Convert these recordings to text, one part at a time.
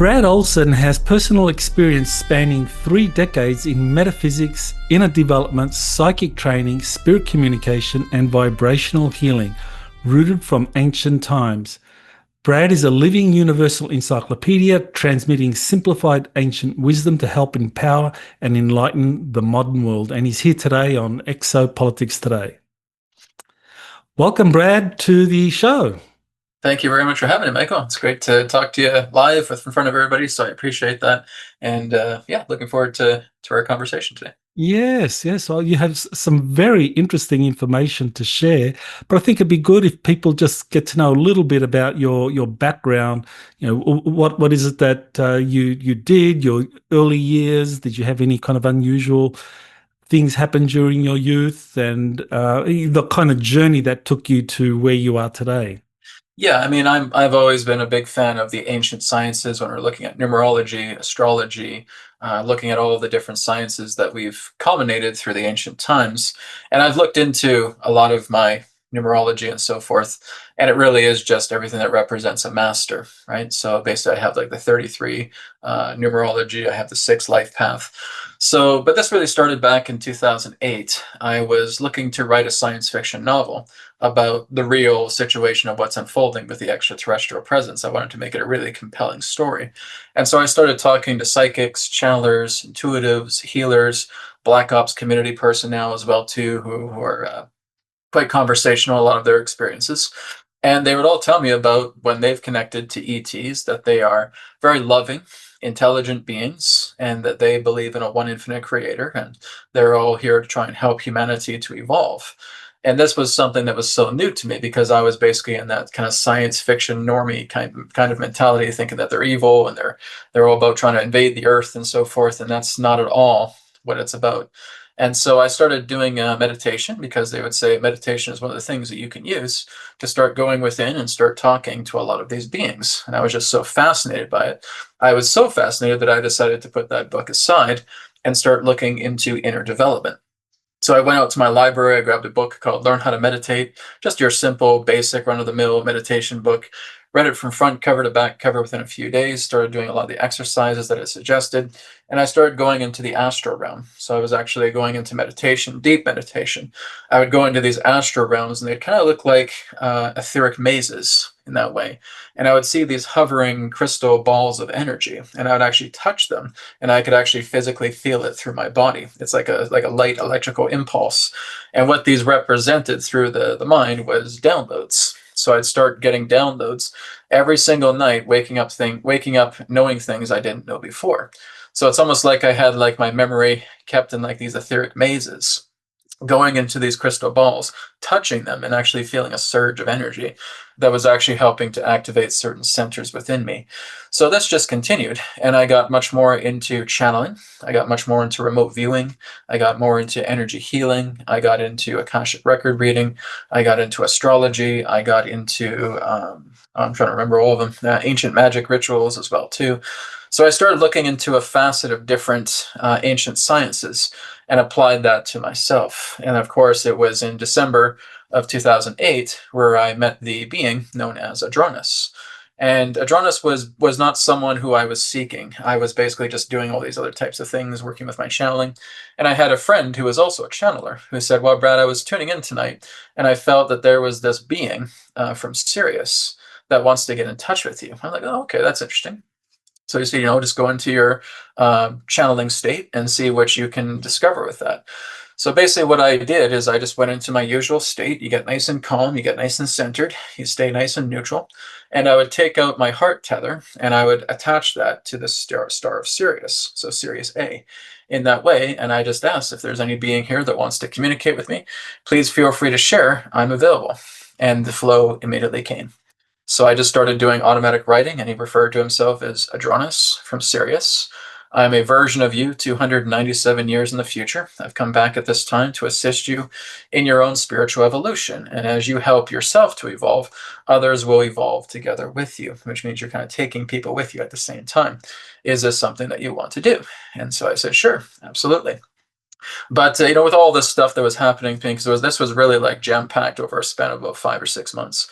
Brad Olson has personal experience spanning 3 decades in metaphysics, inner development, psychic training, spirit communication, and vibrational healing, rooted from ancient times. Brad is a living universal encyclopedia, transmitting simplified ancient wisdom to help empower and enlighten the modern world. And he's here today on Exopolitics Today. Welcome, Brad, to the show. Thank you very much for having me, Michael. It's great to talk to you live in front of everybody, so I appreciate that. And yeah, looking forward to our conversation today. Yes. Well, you have some very interesting information to share, but I think it'd be good if people just get to know a little bit about your background. You know, what is it that you did, your early years? Did you have any kind of unusual things happen during your youth, and the kind of journey that took you to where you are today? Yeah, I mean, I've always been a big fan of the ancient sciences when we're looking at numerology, astrology, looking at all of the different sciences that we've culminated through the ancient times. And I've looked into a lot of my numerology and so forth, and it really is just everything that represents a master, right? So basically, I have like the 33 numerology, I have the 6 life path. So, but this really started back in 2008. I was looking to write a science fiction novel about the real situation of what's unfolding with the extraterrestrial presence. I wanted to make it a really compelling story. And so I started talking to psychics, channelers, intuitives, healers, Black Ops community personnel as well too, who are quite conversational, a lot of their experiences. And they would all tell me about when they've connected to ETs, that they are very loving, intelligent beings, and that they believe in a one infinite creator, and they're all here to try and help humanity to evolve. And this was something that was so new to me because I was basically in that kind of science fiction normie kind of mentality, thinking that they're evil and they're all about trying to invade the earth and so forth, and that's not at all what it's about. And so I started doing meditation because they would say meditation is one of the things that you can use to start going within and start talking to a lot of these beings. And I was just so fascinated by it. I was so fascinated that I decided to put that book aside and start looking into inner development. So I went out to my library, I grabbed a book called Learn How to Meditate, just your simple, basic, run-of-the-mill meditation book. Read it from front cover to back cover within a few days, started doing a lot of the exercises that it suggested, and I started going into the astral realm. So I was actually going into meditation, deep meditation. I would go into these astral realms, and they'd kind of look like etheric mazes in that way. And I would see these hovering crystal balls of energy, and I would actually touch them, and I could actually physically feel it through my body. It's like a light electrical impulse. And what these represented through the mind was downloads. So I'd start getting downloads every single night, waking up knowing things I didn't know before. So it's almost like I had like my memory kept in like these etheric mazes, going into these crystal balls, touching them, and actually feeling a surge of energy that was actually helping to activate certain centers within me. So this just continued, and I got much more into channeling. I got much more into remote viewing. I got more into energy healing. I got into Akashic record reading. I got into astrology. I got into, I'm trying to remember all of them, ancient magic rituals as well too. So I started looking into a facet of different ancient sciences and applied that to myself. And of course, it was in December of 2008 where I met the being known as Adronis. And Adronis was not someone who I was seeking. I was basically just doing all these other types of things, working with my channeling. And I had a friend who was also a channeler who said, well, Brad, I was tuning in tonight, and I felt that there was this being from Sirius that wants to get in touch with you. I'm like, oh, okay, that's interesting. So you see, just go into your channeling state and see what you can discover with that. So basically what I did is I just went into my usual state. You get nice and calm, you get nice and centered, you stay nice and neutral. And I would take out my heart tether and I would attach that to the star of Sirius, so Sirius A, in that way. And I just asked if there's any being here that wants to communicate with me, please feel free to share, I'm available. And the flow immediately came. So I just started doing automatic writing, and he referred to himself as Adronis from Sirius. I'm a version of you 297 years in the future. I've come back at this time to assist you in your own spiritual evolution. And as you help yourself to evolve, others will evolve together with you, which means you're kind of taking people with you at the same time. Is this something that you want to do? And so I said, sure, absolutely. But with all this stuff that was happening to me, because this was really like jam-packed over a span of about 5 or 6 months.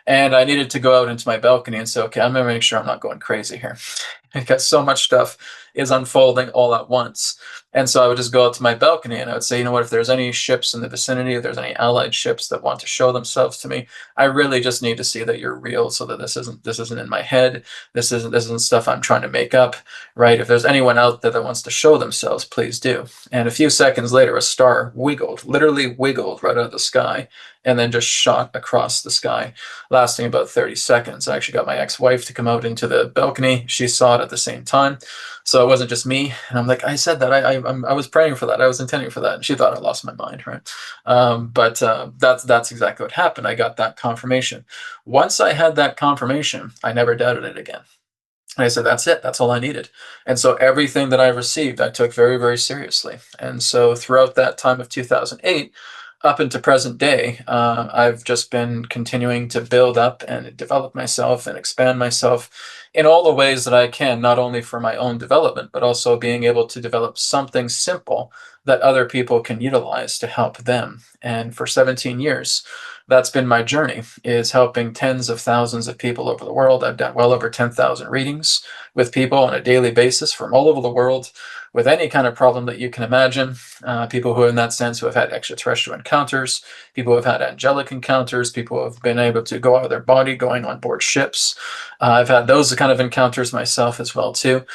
And I needed to go out into my balcony and say, okay, I'm going to make sure I'm not going crazy here. because so much stuff is unfolding all at once. And so I would just go out to my balcony and I would say, you know what, if there's any ships in the vicinity, if there's any allied ships that want to show themselves to me, I really just need to see that you're real, so that this isn't in my head. This isn't stuff I'm trying to make up, right? If there's anyone out there that wants to show themselves, please do. And a few seconds later, a star wiggled, literally wiggled right out of the sky, and then just shot across the sky, lasting about 30 seconds. I actually got my ex-wife to come out into the balcony. She saw it at the same time. So it wasn't just me. And I'm like, I said that. I was praying for that. I was intending for that. And she thought I lost my mind, right? But that's exactly what happened. I got that confirmation. Once I had that confirmation, I never doubted it again. And I said, that's it. That's all I needed. And so everything that I received, I took very, very seriously. And so throughout that time of 2008, up into present day, I've just been continuing to build up and develop myself and expand myself in all the ways that I can, not only for my own development, but also being able to develop something simple that other people can utilize to help them. And for 17 years, that's been my journey, is helping tens of thousands of people over the world. I've done well over 10,000 readings with people on a daily basis from all over the world with any kind of problem that you can imagine. People who, in that sense, who have had extraterrestrial encounters, people who have had angelic encounters, people who have been able to go out of their body, going on board ships. I've had those kind of encounters myself as well, too.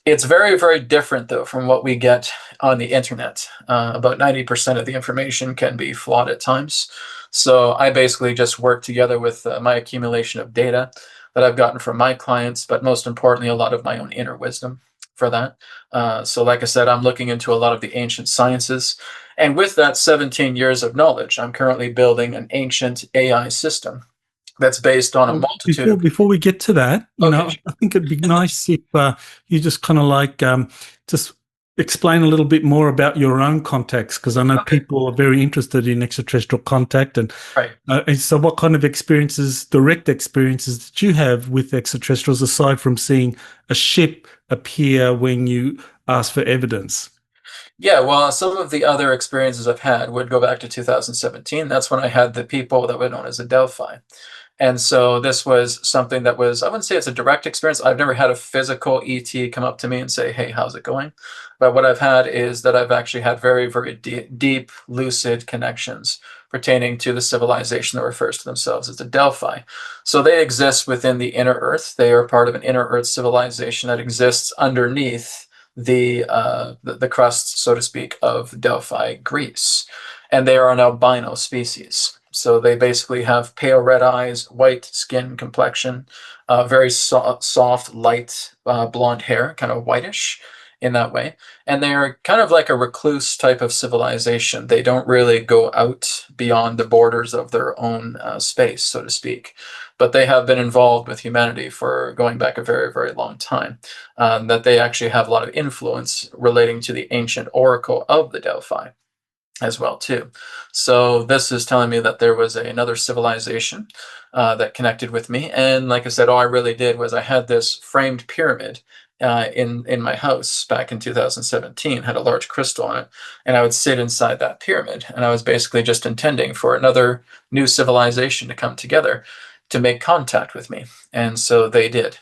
It's very, very different, though, from what we get on the internet. About 90% of the information can be flawed at times. So I basically just work together with my accumulation of data that I've gotten from my clients, but most importantly, a lot of my own inner wisdom for that. So like I said, I'm looking into a lot of the ancient sciences. And with that 17 years of knowledge, I'm currently building an ancient AI system that's based on a multitude of... Before we get to that, Okay. I think it'd be nice if you just kind of like just explain a little bit more about your own contacts, because I know Okay. people are very interested in extraterrestrial contact, and Right. so what kind of experiences, direct experiences, did you have with extraterrestrials aside from seeing a ship appear when you asked for evidence? Yeah, well, some of the other experiences I've had would go back to 2017. That's when I had the people that were known as the Delphi. And so this was something that was, I wouldn't say it's a direct experience. I've never had a physical ET come up to me and say, hey, how's it going? But what I've had is that I've actually had very, very deep, lucid connections pertaining to the civilization that refers to themselves as the Delphi. So they exist within the inner Earth. They are part of an inner Earth civilization that exists underneath the crust, so to speak, of Delphi, Greece. And they are an albino species. So they basically have pale red eyes, white skin complexion, very soft, light blonde hair, kind of whitish in that way. And they're kind of like a recluse type of civilization. They don't really go out beyond the borders of their own space, so to speak. But they have been involved with humanity for going back a very, very long time. That they actually have a lot of influence relating to the ancient oracle of the Delphi as well too. So this is telling me that there was another civilization that connected with me. And like I said, all I really did was I had this framed pyramid in my house back in 2017, had a large crystal on it, and I would sit inside that pyramid, and I was basically just intending for another new civilization to come together to make contact with me. And so they did.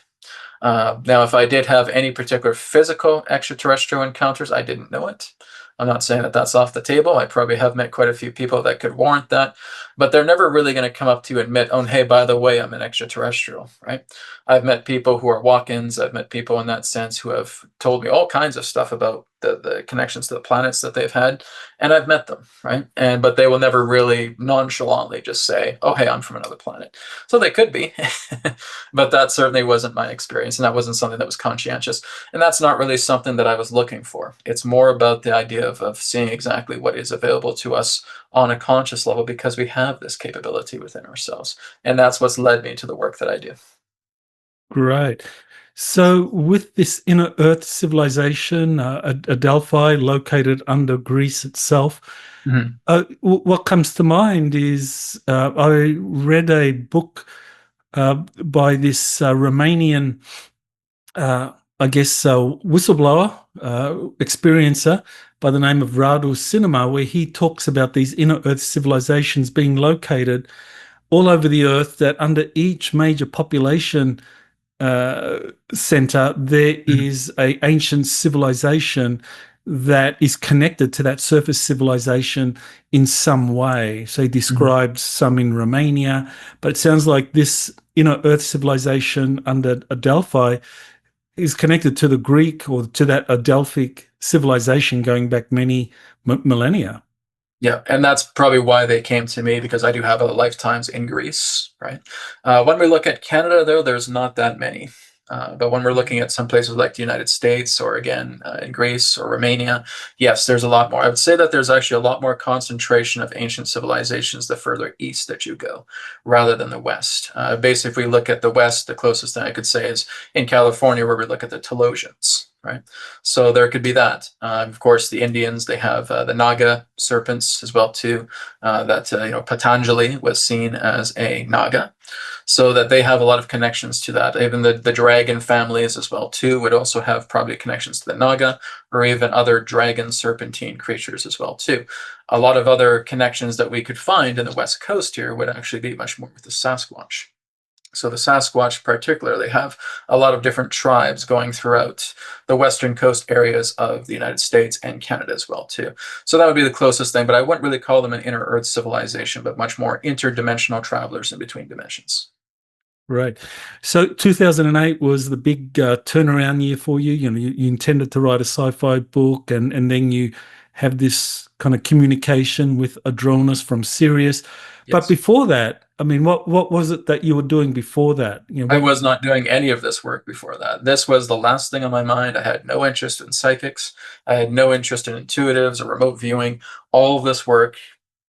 Now, if I did have any particular physical extraterrestrial encounters, I didn't know it. I'm not saying that that's off the table. I probably have met quite a few people that could warrant that, but they're never really going to come up to you and admit, oh, hey, by the way, I'm an extraterrestrial, right? I've met people who are walk-ins. I've met people in that sense who have told me all kinds of stuff about the connections to the planets that they've had, and I've met them, right? But they will never really nonchalantly just say, oh, hey, I'm from another planet. So they could be, but that certainly wasn't my experience, and that wasn't something that was conscientious. And that's not really something that I was looking for. It's more about the idea of seeing exactly what is available to us on a conscious level, because we have this capability within ourselves. And that's what's led me to the work that I do. Great. So, with this inner Earth civilization, a Delphi located under Greece itself, Mhm. what comes to mind is I read a book by this Romanian, I guess, whistleblower, experiencer by the name of Radu Cinema, where he talks about these inner Earth civilizations being located all over the Earth, that under each major population center, there Mhm. is a ancient civilization that is connected to that surface civilization in some way. So he Mhm. described some in Romania, but it sounds like this inner Earth civilization under Adelphi is connected to the Greek or to that Adelphic civilization going back many millennia. Yeah, and that's probably why they came to me, because I do have other lifetimes in Greece, right? When we look at Canada, though, there's not that many. But when we're looking at some places like the United States, or again in Greece or Romania, yes, there's a lot more. I would say that there's actually a lot more concentration of ancient civilizations the further east that you go, rather than the west. Basically, if we look at the west, the closest thing I could say is in California, where we look at the Telosians, right? So there could be that. Of course, the Indians, they have the Naga serpents as well too. That Patanjali was seen as a Naga, so that they have a lot of connections to that. Even the dragon families as well too would also have probably connections to the Naga, or even other dragon serpentine creatures as well too. A lot of other connections that we could find in the west coast here would actually be much more with the Sasquatch. So the Sasquatch particularly have a lot of different tribes going throughout the western coast areas of the United States and Canada as well too. So that would be the closest thing, but I wouldn't really call them an inner earth civilization, but much more interdimensional travelers in between dimensions. Right. So 2008 was the big turnaround year for you. You intended to write a sci-fi book, and then you have this kind of communication with Adronis from Sirius. But Yes. before that, I mean, what was it that you were doing before that? I What? was not doing any of this work before that. This was the last thing on my mind. I had no interest in psychics. I had no interest in intuitives or remote viewing. All of this work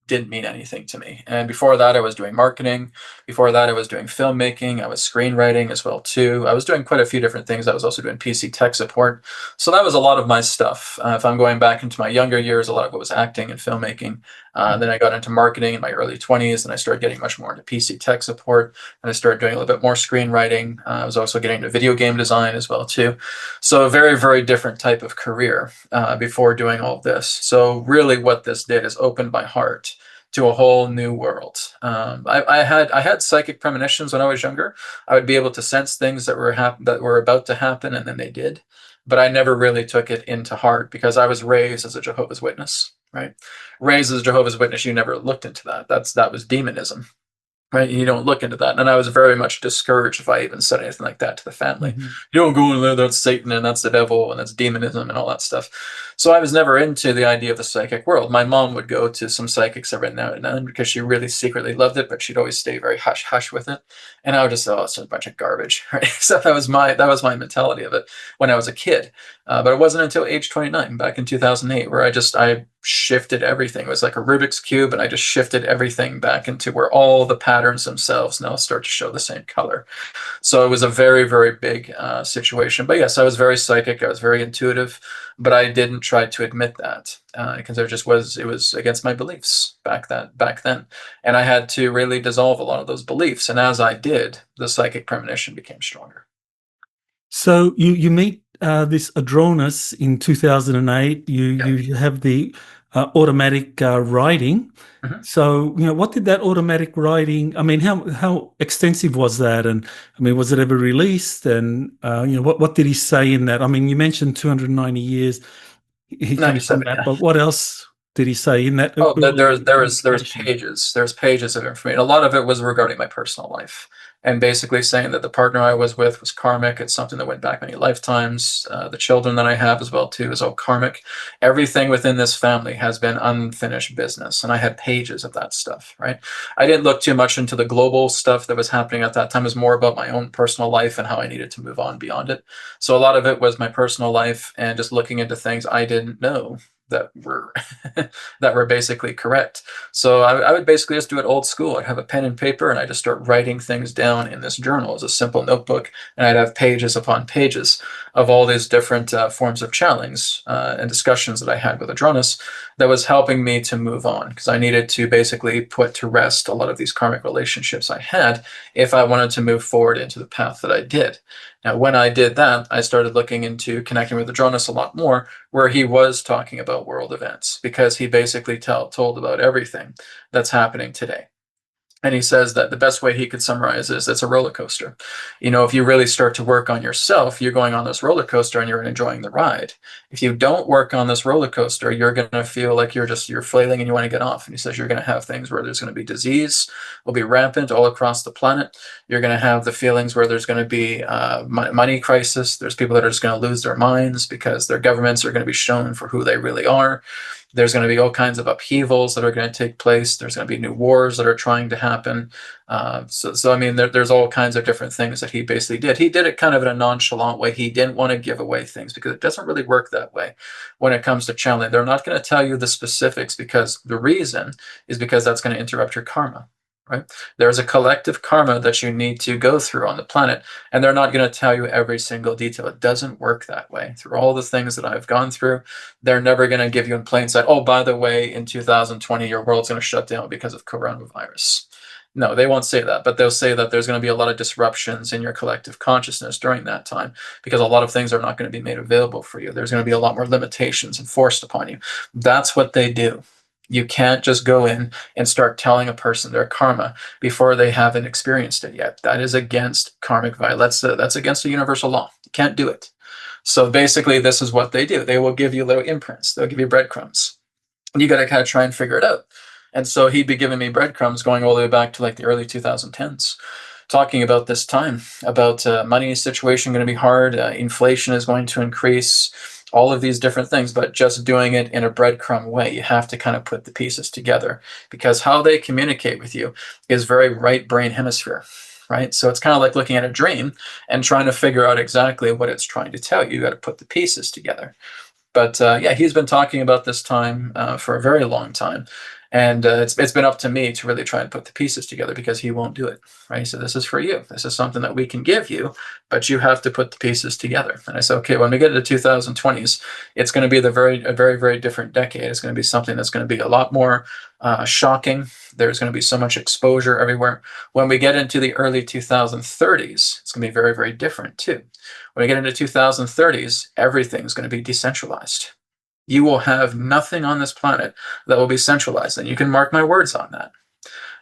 didn't mean anything to me. And before that, I was doing marketing. Before that, I was doing filmmaking. I was screenwriting as well too. I was doing quite a few different things. I was also doing PC tech support. So that was a lot of my stuff. If I'm going back into my younger years, a lot of it was acting and filmmaking. Then I got into marketing in my early 20s, and I started getting much more into PC tech support, and I started doing a little bit more screenwriting. I was also getting into video game design as well too. So a very, very different type of career before doing all of this. So really what this did is opened my heart to a whole new world. I had psychic premonitions when I was younger. I would be able to sense things that were about to happen, and then they did. But I never really took it into heart, because I was raised as a Jehovah's Witness, right? Raised as a Jehovah's Witness, you never looked into that. That was demonism, right? You don't look into that. And I was very much discouraged if I even said anything like that to the family. Mhm. You don't go in there, that's Satan and that's the devil and that's demonism and all that stuff. So I was never into the idea of the psychic world. My mom would go to some psychics every now and then because she really secretly loved it, but she'd always stay very hush hush with it. And I would just say, oh, it's just a bunch of garbage, right? So that was my mentality of it when I was a kid. But it wasn't until age 29, back in 2008, where I shifted everything. It was like a Rubik's cube, and I just shifted everything back into where all the patterns themselves now start to show the same color. So it was a very, very big situation. But yes, I was very psychic. I was very intuitive, but I didn't try to admit that because it was against my beliefs back then, and I had to really dissolve a lot of those beliefs. And as I did, the psychic premonition became stronger. So you meet this Adronis in 2008. You Yeah. you have the automatic writing. Mhm. So what did that automatic writing? I mean, how extensive was that? And I mean, was it ever released? And what did he say in that? I mean, you mentioned 290 years he comes from 97. that, but what else did he say in that Oh, early there was communication? pages. There's pages of information. A lot of it was regarding my personal life, and basically saying that the partner I was with was karmic. It's something that went back many lifetimes. The children that I have as well too is all karmic. Everything within this family has been unfinished business, and I had pages of that stuff. Right. I didn't look too much into the global stuff that was happening at that time. It was more about my own personal life and how I needed to move on beyond it. So a lot of it was my personal life and just looking into things I didn't know that were that were basically correct. So I would basically just do it old school. I'd have a pen and paper, and I just start writing things down in this journal as a simple notebook, and I'd have pages upon pages of all these different forms of challenge and discussions that I had with Adronis that was helping me to move on, because I needed to basically put to rest a lot of these karmic relationships I had if I wanted to move forward into the path that I did. Now, when I did that, I started looking into connecting with Adronis a lot more, where he was talking about world events, because he basically told about everything that's happening today. And he says that the best way he could summarize is it's a roller coaster. If you really start to work on yourself, you're going on this roller coaster and you're enjoying the ride. If you don't work on this roller coaster, you're going to feel like you're flailing and you want to get off. And he says you're going to have things where there's going to be disease, will be rampant all across the planet. You're going to have the feelings where there's going to be money crisis. There's people that are just going to lose their minds because their governments are going to be shown for who they really are. There's going to be all kinds of upheavals that are going to take place. There's going to be new wars that are trying to happen. So I mean, there's all kinds of different things that he basically did. He did it kind of in a nonchalant way. He didn't want to give away things because it doesn't really work that way when it comes to channeling. They're not going to tell you the specifics because the reason is because that's going to interrupt your karma. Right? There's a collective karma that you need to go through on the planet, and they're not going to tell you every single detail. It doesn't work that way. Through all the things that I've gone through, they're never going to give you in plain sight, oh, by the way, in 2020, your world's going to shut down because of coronavirus. No, they won't say that, but they'll say that there's going to be a lot of disruptions in your collective consciousness during that time because a lot of things are not going to be made available for you. There's going to be a lot more limitations enforced upon you. That's what they do. You can't just go in and start telling a person their karma before they haven't experienced it yet. That is against karmic violence. That's against the universal law. You can't do it. So basically, this is what they do. They will give you little imprints. They'll give you breadcrumbs. You got to kind of try and figure it out. And so he'd be giving me breadcrumbs going all the way back to like the early 2010s, talking about this time, about money situation going to be hard, inflation is going to increase, all of these different things, but just doing it in a breadcrumb way. You have to kind of put the pieces together because how they communicate with you is very right brain hemisphere, right? So it's kind of like looking at a dream and trying to figure out exactly what it's trying to tell you. You got to put the pieces together. But yeah, he's been talking about this time for a very long time. And it's been up to me to really try and put the pieces together because he won't do it, right? So this is for you. This is something that we can give you, but you have to put the pieces together. And I said, okay, when we get into 2020s, it's going to be a very, very different decade. It's going to be something that's going to be a lot more shocking. There's going to be so much exposure everywhere. When we get into the early 2030s, it's going to be very, very different too. When we get into 2030s, everything's going to be decentralized. You will have nothing on this planet that will be centralized. And you can mark my words on that.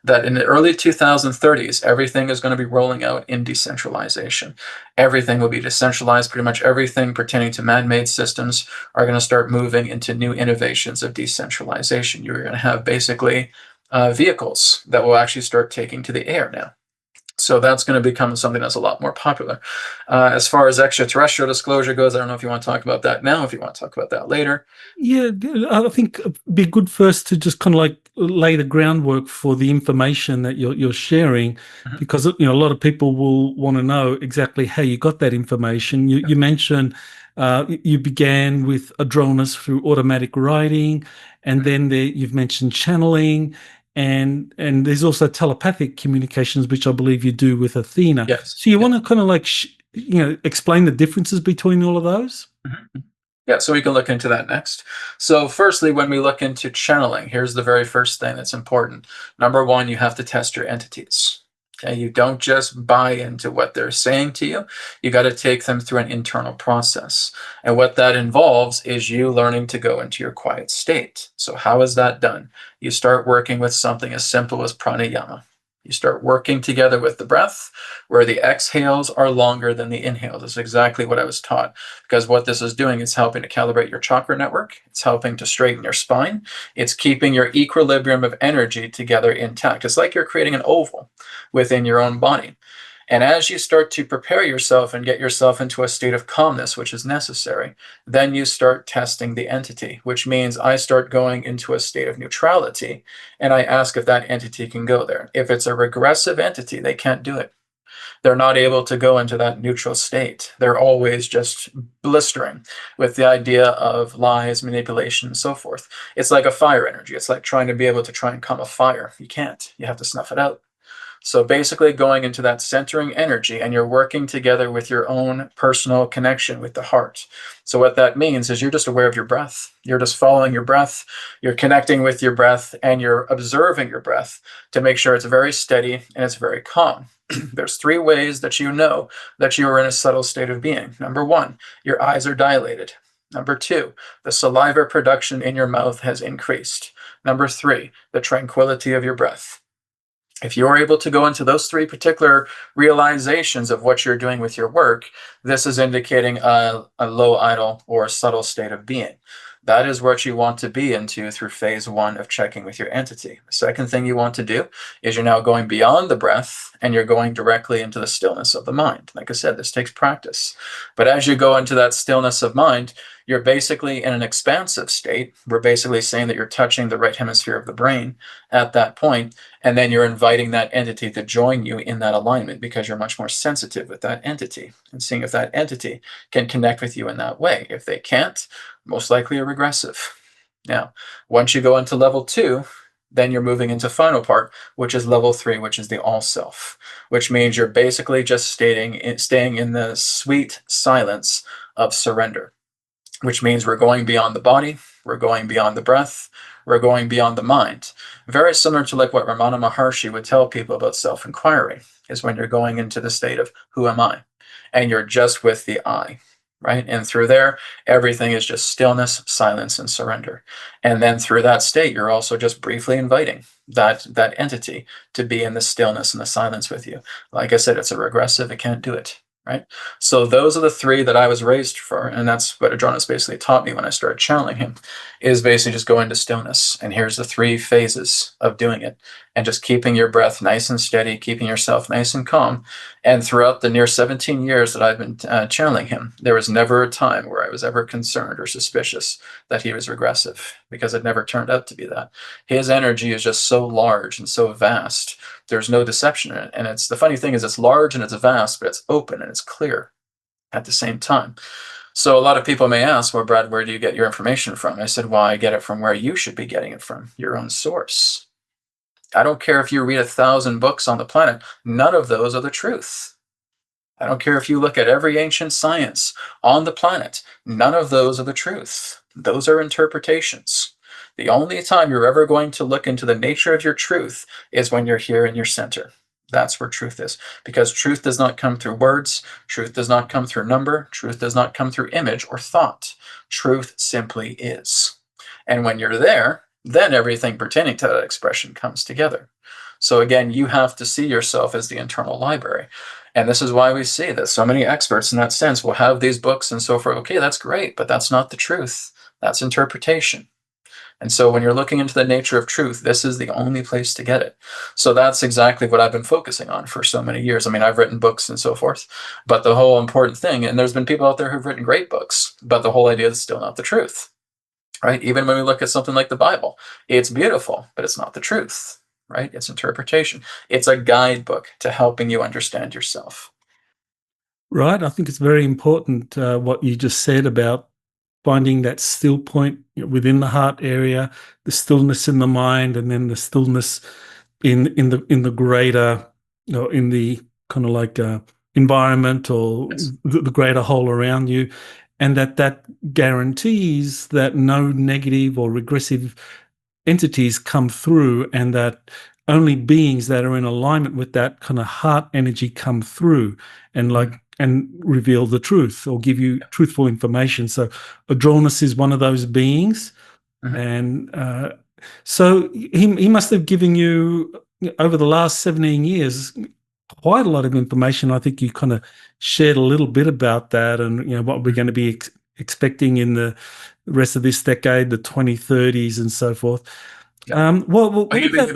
That in the early 2030s, everything is going to be rolling out in decentralization. Everything will be decentralized. Pretty much everything pertaining to man-made systems are going to start moving into new innovations of decentralization. You're going to have basically vehicles that will actually start taking to the air now. So that's going to become something that's a lot more popular. As far as extraterrestrial disclosure goes, I don't know if you want to talk about that now, if you want to talk about that later. Yeah, I think it'd be good first to just kind of like lay the groundwork for the information that you're sharing, Mhm. because a lot of people will want to know exactly how you got that information. You mentioned you began with Adronis through automatic writing, and then you've mentioned channeling, and there's also telepathic communications, which I believe you do with Athena. Yes. So you Yeah. want to kind of like explain the differences between all of those? Mhm. Yeah, so we can look into that next. So, firstly, when we look into channeling, here's the very first thing that's important. Number one, you have to test your entities. Okay, you don't just buy into what they're saying to you. You got to take them through an internal process. And what that involves is you learning to go into your quiet state. So, how is that done? You start working with something as simple as pranayama. You start working together with the breath, where the exhales are longer than the inhales. That's exactly what I was taught. Because what this is doing is helping to calibrate your chakra network. It's helping to straighten your spine. It's keeping your equilibrium of energy together intact. It's like you're creating an oval within your own body. And as you start to prepare yourself and get yourself into a state of calmness, which is necessary, then you start testing the entity, which means I start going into a state of neutrality and I ask if that entity can go there. If it's a regressive entity, they can't do it. They're not able to go into that neutral state. They're always just blistering with the idea of lies, manipulation, and so forth. It's like a fire energy. It's like trying to be able to try and calm a fire. You can't. You have to snuff it out. So basically going into that centering energy, and you're working together with your own personal connection with the heart. So what that means is you're just aware of your breath. You're just following your breath. You're connecting with your breath, and you're observing your breath to make sure it's very steady and it's very calm. There's three ways that you know that you are in a subtle state of being. Number one, your eyes are dilated. Number two, the saliva production in your mouth has increased. Number three, the tranquility of your breath. If you're able to go into those three particular realizations of what you're doing with your work, this is indicating a low idle or subtle state of being. That is what you want to be into through phase one of checking with your entity. The second thing you want to do is you're now going beyond the breath and you're going directly into the stillness of the mind. Like I said, this takes practice. But as you go into that stillness of mind, you're basically in an expansive state. We're basically saying that you're touching the right hemisphere of the brain at that point, and then you're inviting that entity to join you in that alignment because you're much more sensitive with that entity and seeing if that entity can connect with you in that way. If they can't, most likely a regressive. Now, once you go into level 2, then you're moving into final part, which is level 3, which is the all self, which means you're basically just staying in the sweet silence of surrender, which means we're going beyond the body, we're going beyond the breath, we're going beyond the mind. Very similar to like what Ramana Maharshi would tell people about self-inquiry, is when you're going into the state of who am I? And you're just with the I, right? And through there, everything is just stillness, silence, and surrender. And then through that state, you're also just briefly inviting that entity to be in the stillness and the silence with you. Like I said, it's a regressive, it can't do it. Right. So those are the three that I was raised for. And that's what Adronis basically taught me when I started channeling him, is basically just go into stillness. And here's the 3 phases of doing it. And just keeping your breath nice and steady, keeping yourself nice and calm. And throughout the near 17 years that I've been channeling him, there was never a time where I was ever concerned or suspicious that he was regressive, because it never turned out to be that. His energy is just so large and so vast. There's no deception in it. And it's the funny thing is it's large and it's vast, but it's open and it's clear at the same time. So a lot of people may ask, well, Brad, where do you get your information from? I said, well, I get it from where you should be getting it from, your own source. I don't care if you read 1,000 books on the planet. None of those are the truth. I don't care if you look at every ancient science on the planet. None of those are the truth. Those are interpretations. The only time you're ever going to look into the nature of your truth is when you're here in your center. That's where truth is. Because truth does not come through words. Truth does not come through number. Truth does not come through image or thought. Truth simply is. And when you're there, then everything pertaining to that expression comes together. So again, you have to see yourself as the internal library. And this is why we see that so many experts in that sense will have these books and so forth. Okay, that's great, but that's not the truth. That's interpretation. And so when you're looking into the nature of truth, this is the only place to get it. So that's exactly what I've been focusing on for so many years. I mean, I've written books and so forth, but the whole important thing, and there's been people out there who've written great books, but the whole idea is still not the truth, right? Even when we look at something like the Bible, it's beautiful, but it's not the truth, right? It's interpretation. It's a guidebook to helping you understand yourself. Right. I think it's very important what you just said about finding that still point within the heart area, the stillness in the mind, and then the stillness in the greater, in the kind of like environment or Yes. the greater whole around you, and that guarantees that no negative or regressive entities come through, and that only beings that are in alignment with that kind of heart energy come through and and reveal the truth or give you truthful information. So Adronis is one of those beings. Mhm. And so he must have given you, over the last 17 years, quite a lot of information. I think you kind of shared a little bit about that, and what we're going to be expecting in the rest of this decade, the 2030s and so forth. Yeah. What He about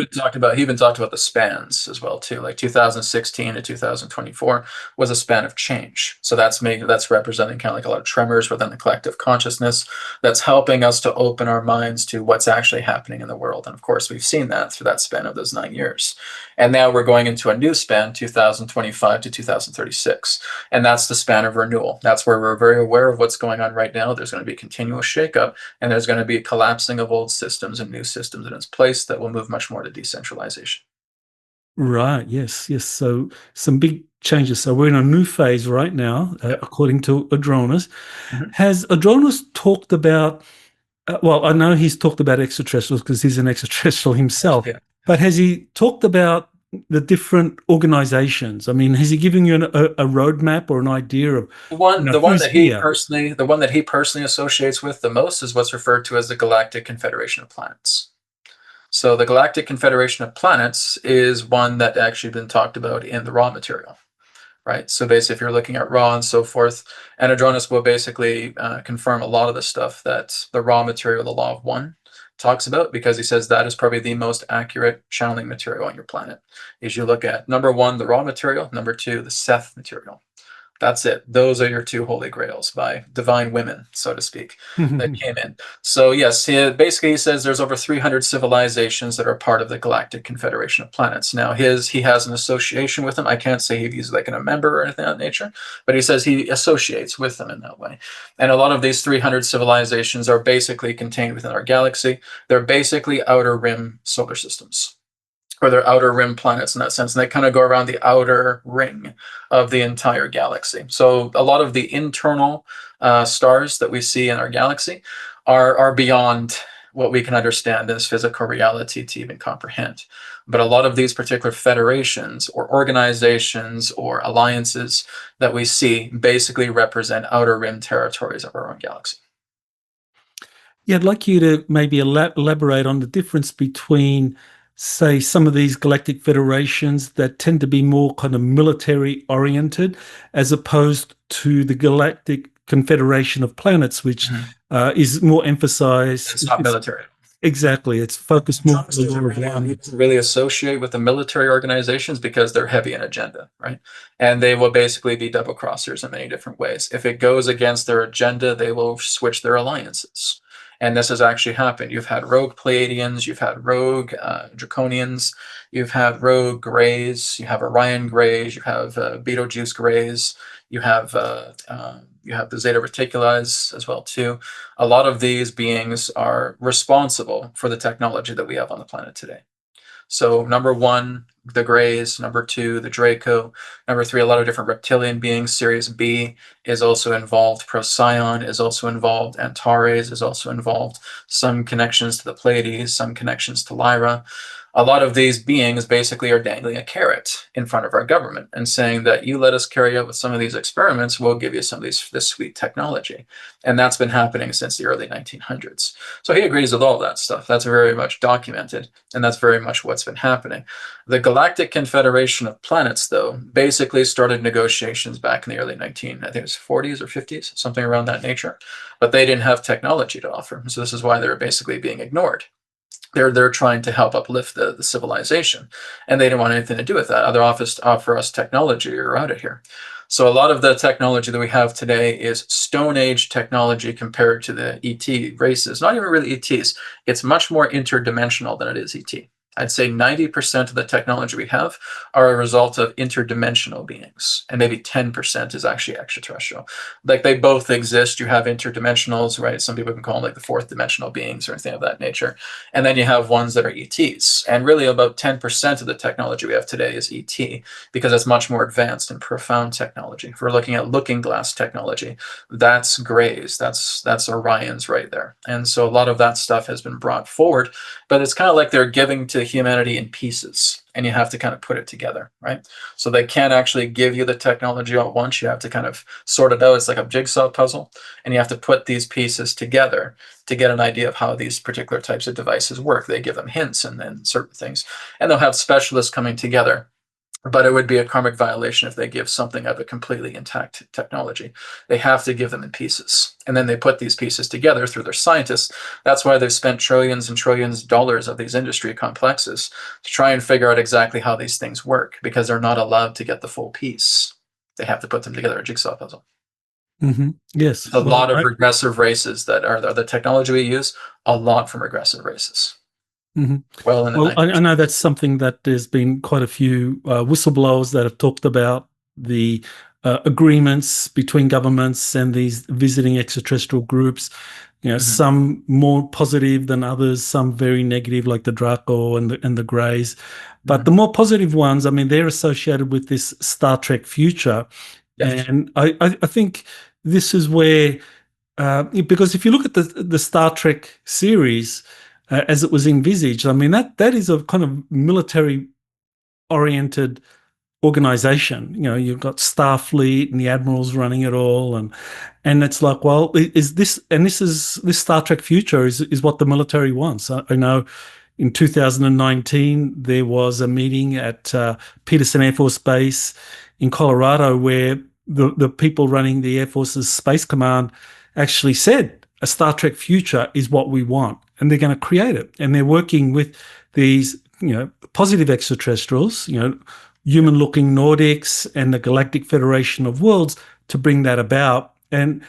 even talked about the spans as well too. Like 2016 to 2024 was a span of change. So that's representing kind of like a lot of tremors within the collective consciousness. That's helping us to open our minds to what's actually happening in the world. And of course, we've seen that through that span of those 9 years. And now we're going into a new span, 2025 to 2036, and that's the span of renewal. That's where we're very aware of what's going on right now. There's going to be continuous shakeup, and there's going to be a collapsing of old systems and new systems in its place that will move much more to decentralization. Right? Yes. So some big changes. So we're in a new phase right now, Yep. according to Adronis. Mhm. Has Adronis talked about? Well, I know he's talked about extraterrestrials because he's an extraterrestrial himself. Yeah. But has he talked about the different organizations? I mean, has he given you a roadmap or an idea of who's here? The one that he personally associates with the most is what's referred to as the Galactic Confederation of Planets. So the Galactic Confederation of Planets is one that actually been talked about in the raw material, right? So basically, if you're looking at raw and so forth, and Adronis will basically confirm a lot of the stuff that the raw material, the Law of One, talks about, because he says that is probably the most accurate channeling material on your planet. Is you look at number one, the raw material, number two, the Seth material. That's it. Those are your two holy grails by divine women, so to speak, that came in. So yes, basically he says there's over 300 civilizations that are part of the Galactic Confederation of Planets. Now he has an association with them. I can't say he's like a member or anything of that nature, but he says he associates with them in that way. And a lot of these 300 civilizations are basically contained within our galaxy. They're basically outer rim solar systems, or they're outer rim planets in that sense, and they kind of go around the outer ring of the entire galaxy. So a lot of the internal stars that we see in our galaxy are beyond what we can understand as physical reality to even comprehend. But a lot of these particular federations or organizations or alliances that we see basically represent outer rim territories of our own galaxy. Yeah, I'd like you to maybe elaborate on the difference between, say, some of these galactic federations that tend to be more kind of military oriented, as opposed to the Galactic Confederation of Planets, which is more emphasized. It's not military. Exactly. It's focused more on the law of one. Really associate with the military organizations because they're heavy in agenda, right? And they will basically be double crossers in many different ways. If it goes against their agenda, they will switch their alliances. And this has actually happened. You've had rogue Pleiadians, you've had rogue Draconians, you've had rogue Greys, you have Orion Greys, you have Betelgeuse Greys, you have the Zeta Reticuli as well too. A lot of these beings are responsible for the technology that we have on the planet today. So number one, the Greys. Number two, the Draco. Number three, a lot of different reptilian beings. Sirius B is also involved. Procyon is also involved. Antares is also involved. Some connections to the Pleiades, some connections to Lyra. A lot of these beings basically are dangling a carrot in front of our government and saying that you let us carry out with some of these experiments, we'll give you some of this sweet technology. And that's been happening since the early 1900s. So he agrees with all that stuff. That's very much documented, and that's very much what's been happening. The Galactic Confederation of Planets, though, basically started negotiations back in the early I think it was 40s or 50s, something around that nature. But they didn't have technology to offer. So this is why they're basically being ignored. They're trying to help uplift the civilization, and they didn't want anything to do with that. Other offer us technology or out of here. So a lot of the technology that we have today is Stone Age technology compared to the ET races. Not even really ETs. It's much more interdimensional than it is ET. I'd say 90% of the technology we have are a result of interdimensional beings, and maybe 10% is actually extraterrestrial. Like they both exist. You have interdimensionals, right? Some people can call them like the fourth dimensional beings or anything of that nature. And then you have ones that are ETs. And really about 10% of the technology we have today is ET because it's much more advanced and profound technology. If we're looking at looking glass technology, that's Greys, that's Orions right there. And so a lot of that stuff has been brought forward, but it's kind of like they're giving to humanity in pieces, and you have to kind of put it together, right? So they can't actually give you the technology all at once. You have to kind of sort it out. It's like a jigsaw puzzle, and you have to put these pieces together to get an idea of how these particular types of devices work. They give them hints and then certain things, and they'll have specialists coming together. But it would be a karmic violation if they give something of a completely intact technology. They have to give them in pieces. And then they put these pieces together through their scientists. That's why they've spent trillions and trillions of dollars of these industry complexes to try and figure out exactly how these things work, because they're not allowed to get the full piece. They have to put them together, a jigsaw puzzle. Yes. A lot of regressive races that are the technology we use, a lot from regressive races. Well, I know that's something that there's been quite a few whistleblowers that have talked about the agreements between governments and these visiting extraterrestrial groups. You know, some more positive than others, some very negative, like the Draco and the Greys. But the more positive ones, I mean, they're associated with this Star Trek future, and I think this is where, because if you look at the Star Trek series. As it was envisaged, I mean, that is a kind of military-oriented organization. You know, you've got Starfleet and the admirals running it all, and it's like, well, is this Star Trek future is what the military wants? I know, in 2019, there was a meeting at Peterson Air Force Base in Colorado where the people running the Air Force's Space Command actually said a Star Trek future is what we want, and they're going to create it. And they're working with these, positive extraterrestrials, human-looking Nordics and the Galactic Federation of Worlds to bring that about. And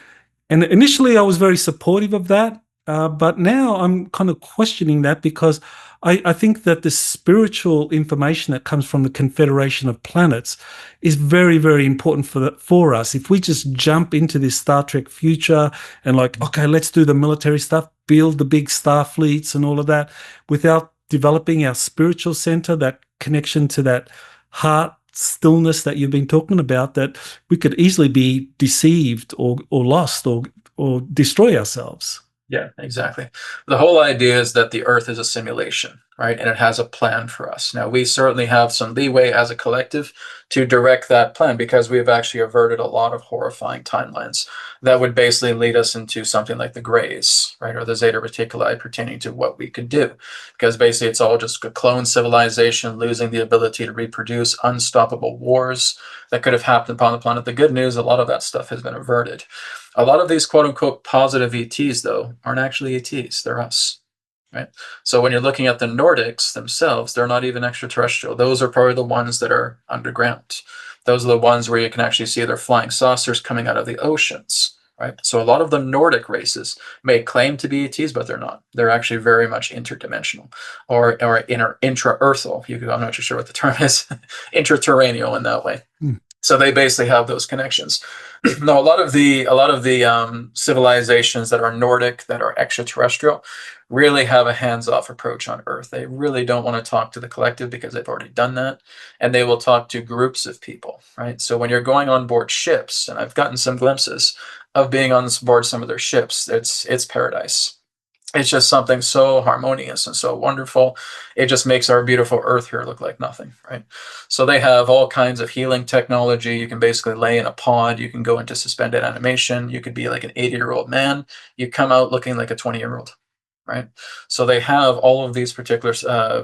initially, I was very supportive of that, but now I'm kind of questioning that because I think that the spiritual information that comes from the Confederation of Planets is very, very important for us. If we just jump into this Star Trek future and okay, let's do the military stuff, build the big star fleets and all of that, without developing our spiritual center, that connection to that heart stillness that you've been talking about, that we could easily be deceived or lost or destroy ourselves. Yeah, exactly. The whole idea is that the Earth is a simulation, right? And it has a plan for us. Now, we certainly have some leeway as a collective to direct that plan because we have actually averted a lot of horrifying timelines that would basically lead us into something like the Greys, right? Or the Zeta Reticuli pertaining to what we could do. Because basically it's all just a clone civilization, losing the ability to reproduce, unstoppable wars that could have happened upon the planet. The good news, a lot of that stuff has been averted. A lot of these quote unquote positive ETs, though, aren't actually ETs. They're us, right? So when you're looking at the Nordics themselves, they're not even extraterrestrial. Those are probably the ones that are underground. Those are the ones where you can actually see their flying saucers coming out of the oceans, right? So a lot of the Nordic races may claim to be ETs, but they're not. They're actually very much interdimensional or intra-earthal. I'm not too sure what the term is, intraterrestrial in that way. So they basically have those connections. Now, a lot of the civilizations that are Nordic, that are extraterrestrial, really have a hands-off approach on Earth. They really don't want to talk to the collective because they've already done that, and they will talk to groups of people, right? So when you're going on board ships, and I've gotten some glimpses of being on board some of their ships, it's paradise. It's just something so harmonious and so wonderful. It just makes our beautiful Earth here look like nothing, right? So they have all kinds of healing technology. You can basically lay in a pod. You can go into suspended animation. You could be like an 80-year-old man. You come out looking like a 20-year-old, right? So they have all of these particular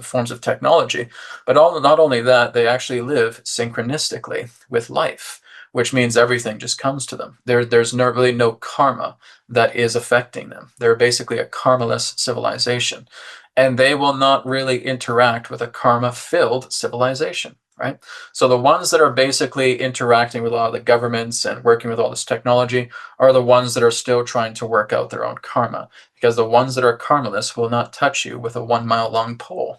forms of technology. But not only that, they actually live synchronistically with life, which means everything just comes to them. There's really no karma that is affecting them. They're basically a karmaless civilization. And they will not really interact with a karma-filled civilization, right? So the ones that are basically interacting with a lot of the governments and working with all this technology are the ones that are still trying to work out their own karma, because the ones that are karmaless will not touch you with a 1-mile-long pole.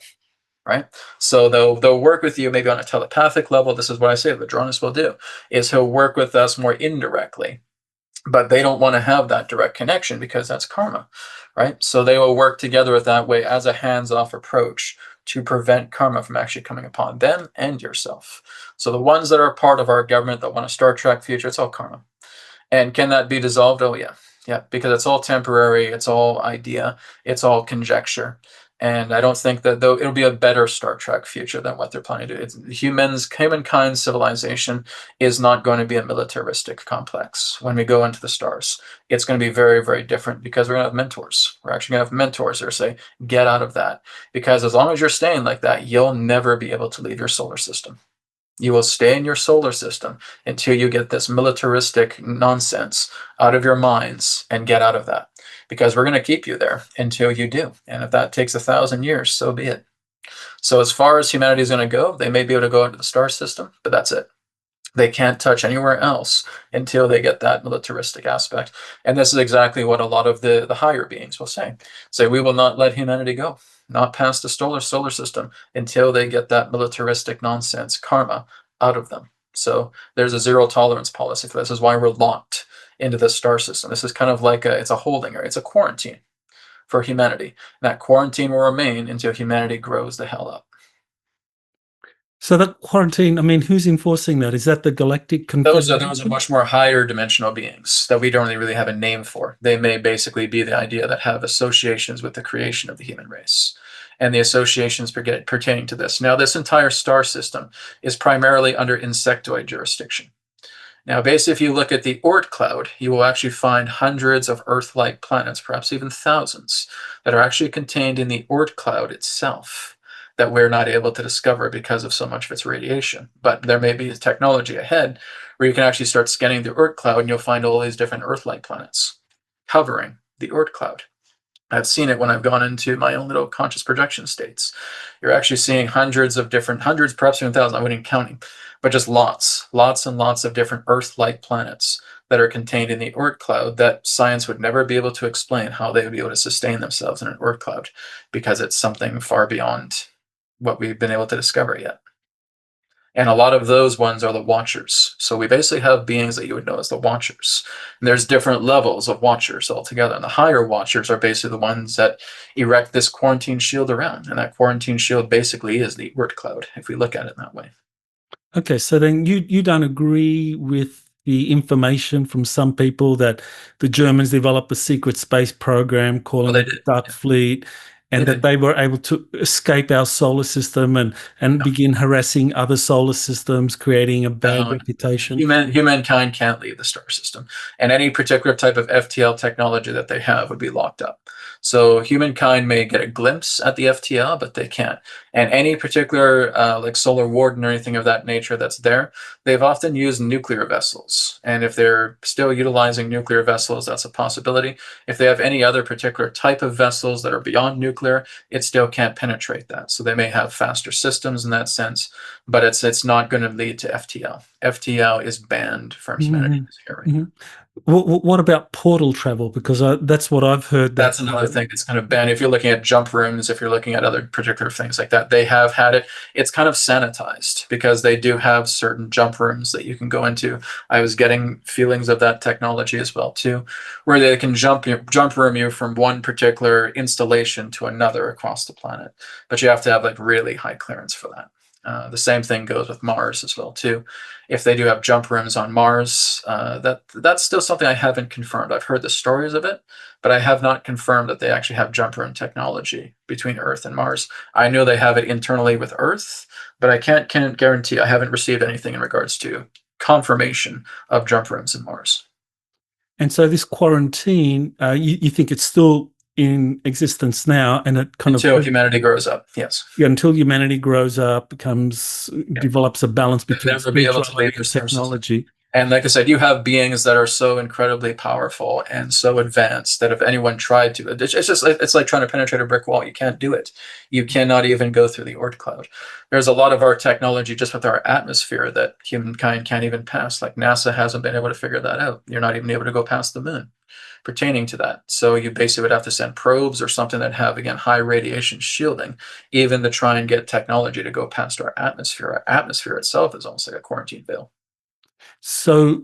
Right? So they'll work with you maybe on a telepathic level. This is what I say the Adronis will do, is he'll work with us more indirectly. But they don't want to have that direct connection because that's karma, right? So they will work together with that way as a hands-off approach to prevent karma from actually coming upon them and yourself. So the ones that are part of our government that want a Star Trek future, it's all karma. And can that be dissolved? Oh, yeah. Yeah, because it's all temporary. It's all idea. It's all conjecture. And I don't think that it'll be a better Star Trek future than what they're planning to do. Humankind civilization is not going to be a militaristic complex when we go into the stars. It's going to be very, very different because we're going to have mentors. We're actually going to have mentors that say, get out of that. Because as long as you're staying like that, you'll never be able to leave your solar system. You will stay in your solar system until you get this militaristic nonsense out of your minds and get out of that. Because we're going to keep you there until you do. And if that takes 1,000 years, so be it. So as far as humanity is going to go, they may be able to go into the star system, but that's it. They can't touch anywhere else until they get that militaristic aspect. And this is exactly what a lot of the higher beings will say. Say, we will not let humanity go, not past the solar system, until they get that militaristic nonsense, karma, out of them. So there's a zero tolerance policy for this. This is why we're locked into the star system. This is kind of like it's a holding area. It's a quarantine for humanity. And that quarantine will remain until humanity grows the hell up. So that quarantine, I mean, who's enforcing that? Is that the Galactic Confederation? Those are much more higher dimensional beings that we don't really have a name for. They may basically be the idea that have associations with the creation of the human race and the associations pertaining to this. Now, this entire star system is primarily under insectoid jurisdiction. Now, basically, if you look at the Oort cloud, you will actually find hundreds of Earth-like planets, perhaps even thousands, that are actually contained in the Oort cloud itself that we're not able to discover because of so much of its radiation. But there may be a technology ahead where you can actually start scanning the Oort cloud and you'll find all these different Earth-like planets covering the Oort cloud. I've seen it when I've gone into my own little conscious projection states. You're actually seeing hundreds, perhaps even thousands, I wouldn't count, but just lots and lots of different Earth-like planets that are contained in the Oort cloud that science would never be able to explain how they would be able to sustain themselves in an Oort cloud because it's something far beyond what we've been able to discover yet. And a lot of those ones are the watchers. So we basically have beings that you would know as the watchers. And there's different levels of watchers altogether. And the higher watchers are basically the ones that erect this quarantine shield around. And that quarantine shield basically is the Oort cloud, if we look at it that way. Okay, so then you don't agree with the information from some people that the Germans developed a secret space program Well, calling they it the did. Dark Yeah, Fleet, they and that did. they were able to escape our solar system and No. begin harassing other solar systems, creating a bad No, reputation. humankind can't leave the star system, and any particular type of FTL technology that they have would be locked up. So humankind may get a glimpse at the FTL, but they can't. And any particular like solar warden or anything of that nature that's there, they've often used nuclear vessels. And if they're still utilizing nuclear vessels, that's a possibility. If they have any other particular type of vessels that are beyond nuclear, it still can't penetrate that. So they may have faster systems in that sense, but it's not going to lead to FTL. FTL is banned from humanity Hmm. in this area right Hmm. now. What about portal travel? Because that's what I've heard that. That's another thing that's kind of banned. If you're looking at jump rooms, if you're looking at other particular things like that, they have had it. It's kind of sanitized because they do have certain jump rooms that you can go into. I was getting feelings of that technology as well too, where they can jump room you from one particular installation to another across the planet, but you have to have like really high clearance for that. The same thing goes with Mars as well too. If they do have jump rooms on Mars, that's still something I haven't confirmed. I've heard the stories of it, but I have not confirmed that they actually have jump room technology between Earth and Mars. I know they have it internally with Earth, but I can't guarantee. I haven't received anything in regards to confirmation of jump rooms in Mars. And so this quarantine, you think it's still in existence now, and it kind of Until humanity grows up, yes. yeah, until humanity grows up, Yeah. develops a balance They'll between never be able to leave spirituality the and star system. technology. And like I said, you have beings that are so incredibly powerful and so advanced that if anyone tried to, it's like trying to penetrate a brick wall. You can't do it. You cannot even go through the Oort cloud. There's a lot of our technology just with our atmosphere that humankind can't even pass. Like NASA hasn't been able to figure that out. You're not even able to go past the moon pertaining to that. So you basically would have to send probes or something that have, again, high radiation shielding, even to try and get technology to go past our atmosphere. Our atmosphere itself is almost like a quarantine veil. So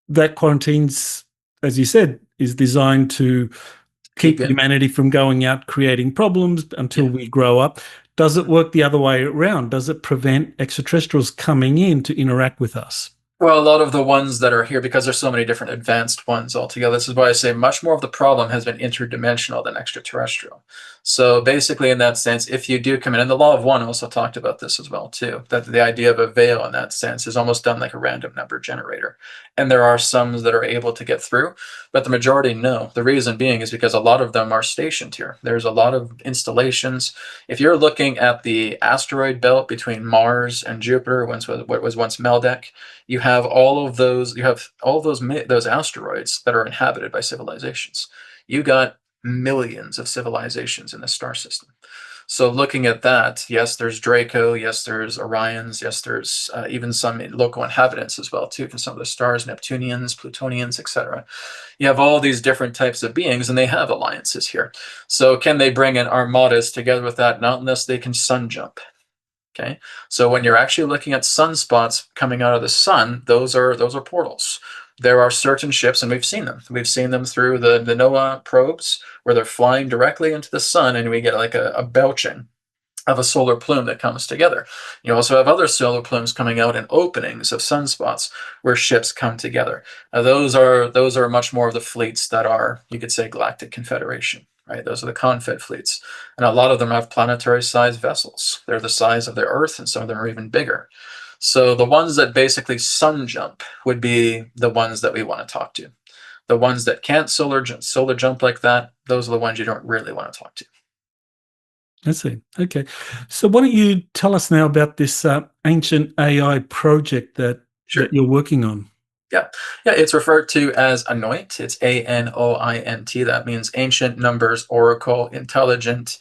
that quarantine's, as you said, is designed to Keep keep in. humanity from going out creating problems until Yeah. we grow up. Does it work the other way around? Does it prevent extraterrestrials coming in to interact with us? Well, a lot of the ones that are here, because there's so many different advanced ones altogether, this is why I say much more of the problem has been interdimensional than extraterrestrial. So basically, in that sense, if you do come in, and the law of one also talked about this as well too, that the idea of a veil in that sense is almost done like a random number generator. And there are some that are able to get through, but the majority no. The reason being is because a lot of them are stationed here. There's a lot of installations. If you're looking at the asteroid belt between Mars and Jupiter, what was once Meldeck, you have all of those asteroids that are inhabited by civilizations. You got millions of civilizations in the star system. So looking at that, yes, there's Draco, yes, there's Orions, yes, there's even some local inhabitants as well too from some of the stars, Neptunians, Plutonians, etc. You have all these different types of beings, and they have alliances here. So can they bring in armadas together with that? Not unless they can sun jump. Okay, so when you're actually looking at sunspots coming out of the sun, those are portals. There are certain ships, and we've seen them. We've seen them through the NOAA probes, where they're flying directly into the sun, and we get like a belching of a solar plume that comes together. You also have other solar plumes coming out in openings of sunspots where ships come together. Now, those are much more of the fleets that are, you could say, Galactic Confederation, right? Those are the confed fleets, and a lot of them have planetary-sized vessels. They're the size of the Earth, and some of them are even bigger. So the ones that basically sun jump would be the ones that we want to talk to. The ones that can't solar jump like that, those are the ones you don't really want to talk to. I see. Okay. So why don't you tell us now about this ancient AI project that Sure. you're working on? Yeah. Yeah. It's referred to as Anoint. It's ANOINT. That means ancient numbers, oracle, intelligent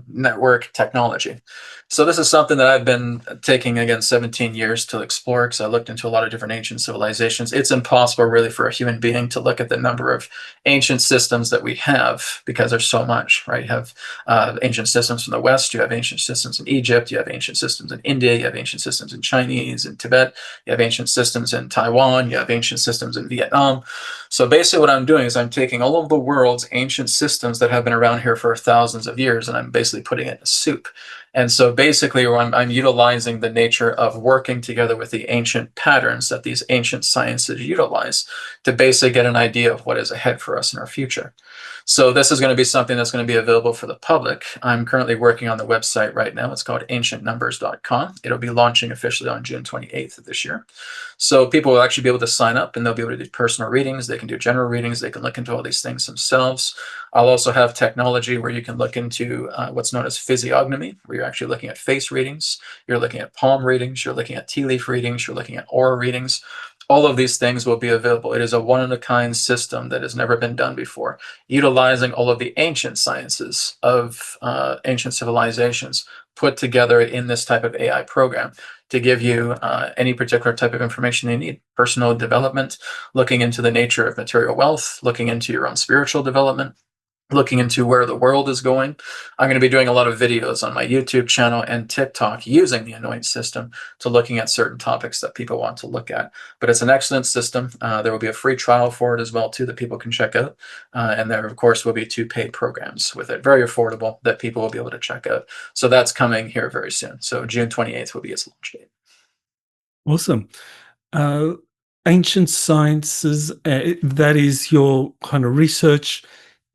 network technology. So this is something that I've been taking again 17 years to explore because I looked into a lot of different ancient civilizations. It's impossible really for a human being to look at the number of ancient systems that we have because there's so much, right? You have ancient systems from the West, you have ancient systems in Egypt, you have ancient systems in India, you have ancient systems in Chinese, in Tibet, you have ancient systems in Taiwan, you have ancient systems in Vietnam. So basically what I'm doing is I'm taking all of the world's ancient systems that have been around here for thousands of years and I'm basically putting it in a soup. And so basically I'm utilizing the nature of working together with the ancient patterns that these ancient sciences utilize to basically get an idea of what is ahead for us in our future. So this is going to be something that's going to be available for the public. I'm currently working on the website right now. It's called ancientnumbers.com. It'll be launching officially on June 28th of this year. So people will actually be able to sign up and they'll be able to do personal readings. They can do general readings. They can look into all these things themselves. I'll also have technology where you can look into what's known as physiognomy, where you're actually looking at face readings. You're looking at palm readings. You're looking at tea leaf readings. You're looking at aura readings. All of these things will be available. It is a one-of-a-kind system that has never been done before, utilizing all of the ancient sciences of ancient civilizations put together in this type of AI program to give you any particular type of information you need. Personal development, looking into the nature of material wealth, looking into your own spiritual development, looking into where the world is going. I'm going to be doing a lot of videos on my YouTube channel and TikTok using the Anoint system to looking at certain topics that people want to look at. But it's an excellent system. There will be a free trial for it as well, too, that people can check out. And there, of course, will be 2 paid programs with it, very affordable, that people will be able to check out. So that's coming here very soon. So June 28th will be its launch date. Awesome. Uh, Ancient sciences, that is your kind of research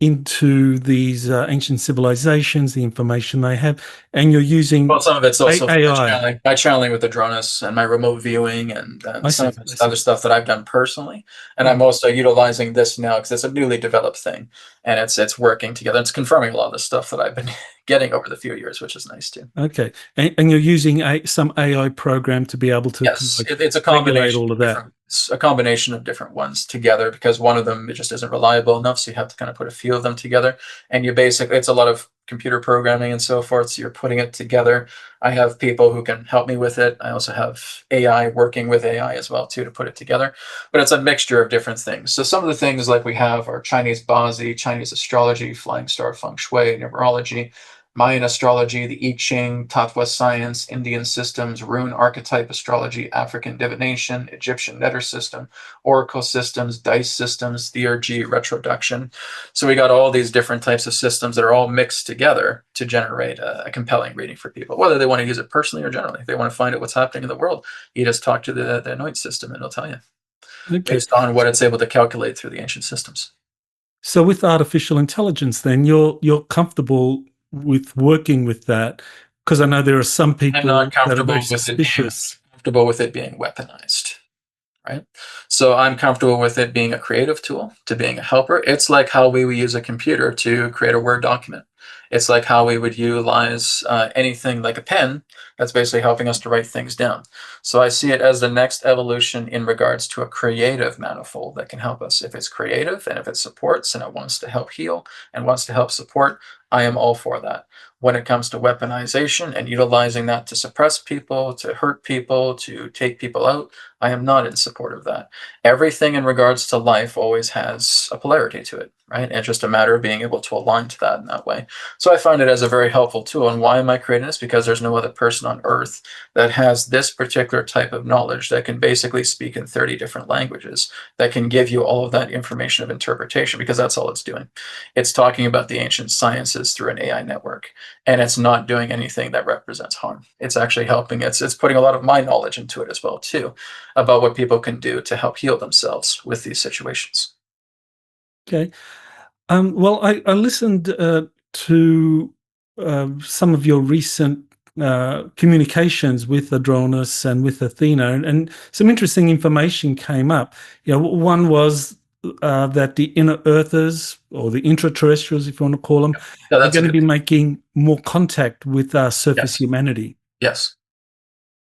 into these ancient civilizations, the information they have, and you're using Well, some of it's also from AI. my channeling with Adronis and my remote viewing, and I some see. of I it's see. other stuff that I've done personally. And I'm Mm. also utilizing this now because it's a newly developed thing, and it's working together. It's confirming a lot of the stuff that I've been getting over the few years, which is nice too. Okay. And you're using some AI program to be able to kind of Yes, like it's a regulate combination all of of that. different it's a combination of different ones together because one of them it just isn't reliable enough, so you have to kind of put a few of them together. And you basically it's a lot of computer programming and so forth, so you're putting it together. I have people who can help me with it. I also have AI working with AI as well too to put it together. But it's a mixture of different things. So some of the things like we have are Chinese Bazi, Chinese astrology, flying star feng shui, numerology. Mayan astrology, the I Ching, Tatwa science, Indian systems, rune archetype astrology, African divination, Egyptian letter system, oracle systems, dice systems, theurgy, retroduction. So we got all these different types of systems that are all mixed together to generate a compelling reading for people, whether they want to use it personally or generally. If they want to find out what's happening in the world, you just talk to the Anoint system and it'll tell you Okay. based on what it's able to calculate through the ancient systems. So with artificial intelligence, then you're comfortable with working with that, because I know there are some I'm not people that are very comfortable with it being suspicious. comfortable with it being weaponized. Right? So I'm comfortable with it being a creative tool, to being a helper. It's like how we would use a computer to create a Word document. It's like how we would utilize anything like a pen that's basically helping us to write things down. So I see it as the next evolution in regards to a creative manifold that can help us. If it's creative and if it supports and it wants to help heal and wants to help support, I am all for that. When it comes to weaponization and utilizing that to suppress people, to hurt people, to take people out, I am not in support of that. Everything in regards to life always has a polarity to it, right? And it's just a matter of being able to align to that in that way. So I find it as a very helpful tool. And why am I creating this? Because there's no other person on earth that has this particular type of knowledge that can basically speak in 30 different languages, that can give you all of that information of interpretation, because that's all it's doing. It's talking about the ancient sciences through an AI network, and it's not doing anything that represents harm. It's actually helping. It's putting a lot of my knowledge into it as well, too, about what people can do to help heal themselves with these situations. Okay. Well, I listened to some of your recent communications with Adronis and with Athena, and some interesting information came up. One was that the inner earthers, or the intraterrestrials, if you want to call them, Yeah, are that's a going to good. be making more contact with surface Yes. humanity. Yes.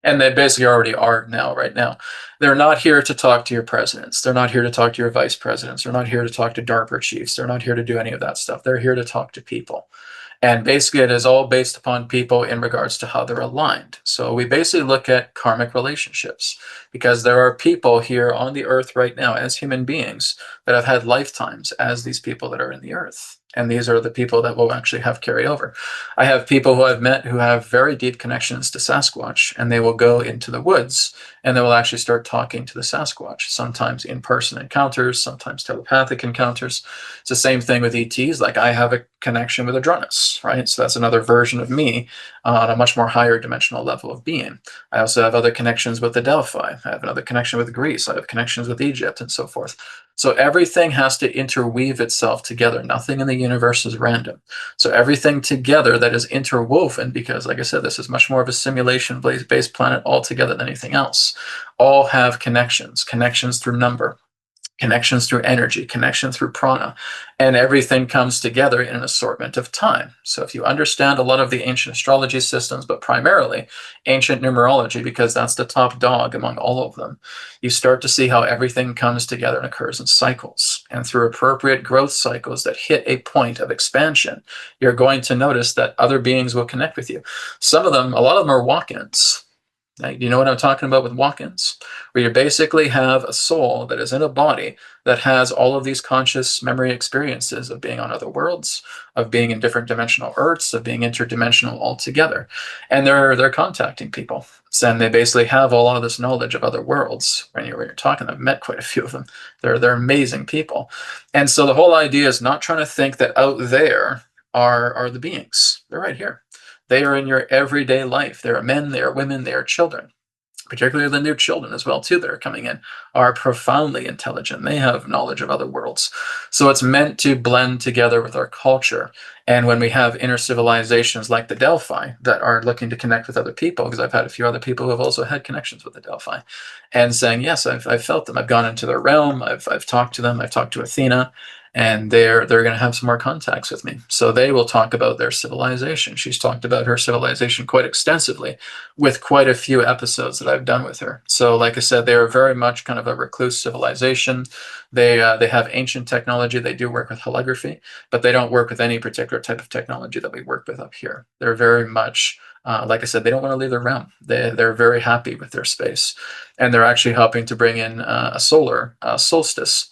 And they basically already are now, right now. They're not here to talk to your presidents. They're not here to talk to your vice presidents. They're not here to talk to DARPA chiefs. They're not here to do any of that stuff. They're here to talk to people. And basically, it is all based upon people in regards to how they're aligned. So we basically look at karmic relationships, because there are people here on the earth right now as human beings that have had lifetimes as these people that are in the earth. And these are the people that will actually have carry over. I have people who I've met who have very deep connections to Sasquatch, and they will go into the woods and they will actually start talking to the Sasquatch, sometimes in-person encounters, sometimes telepathic encounters. It's the same thing with ETs. Like, I have a connection with Adronis, right? So that's another version of me on a much more higher dimensional level of being. I also have other connections with the Delphi. I have another connection with Greece. I have connections with Egypt and so forth. So everything has to interweave itself together. Nothing in the universe is random. So everything together that is interwoven, because like I said, this is much more of a simulation-based planet altogether than anything else, all have connections through number, connections through energy, connection through prana, and everything comes together in an assortment of time. So if you understand a lot of the ancient astrology systems, but primarily ancient numerology, because that's the top dog among all of them, you start to see how everything comes together and occurs in cycles. And through appropriate growth cycles that hit a point of expansion, you're going to notice that other beings will connect with you. Some of them, a lot of them are walk-ins. Now, you know what I'm talking about with walk-ins? Where you basically have a soul that is in a body that has all of these conscious memory experiences of being on other worlds, of being in different dimensional Earths, of being interdimensional altogether. And they're contacting people. And they basically have a lot of this knowledge of other worlds. When you're talking, I've met quite a few of them. They're amazing people. And so the whole idea is not trying to think that out there are the beings. They're right here. They are in your everyday life. They are men, they are women, they are children. Particularly the new children as well, too, that are coming in, are profoundly intelligent. They have knowledge of other worlds. So it's meant to blend together with our culture. And when we have inner civilizations like the Delphi that are looking to connect with other people, because I've had a few other people who have also had connections with the Delphi, and saying, yes, I've felt them. I've gone into their realm. I've talked to them. I've talked to Athena. And they're going to have some more contacts with me. So they will talk about their civilization. She's talked about her civilization quite extensively with quite a few episodes that I've done with her. So like I said, they are very much kind of a recluse civilization. They have ancient technology. They do work with holography, but they don't work with any particular type of technology that we work with up here. They're very much, like I said, they don't want to leave their realm. They're very happy with their space. And they're actually helping to bring in a solar solstice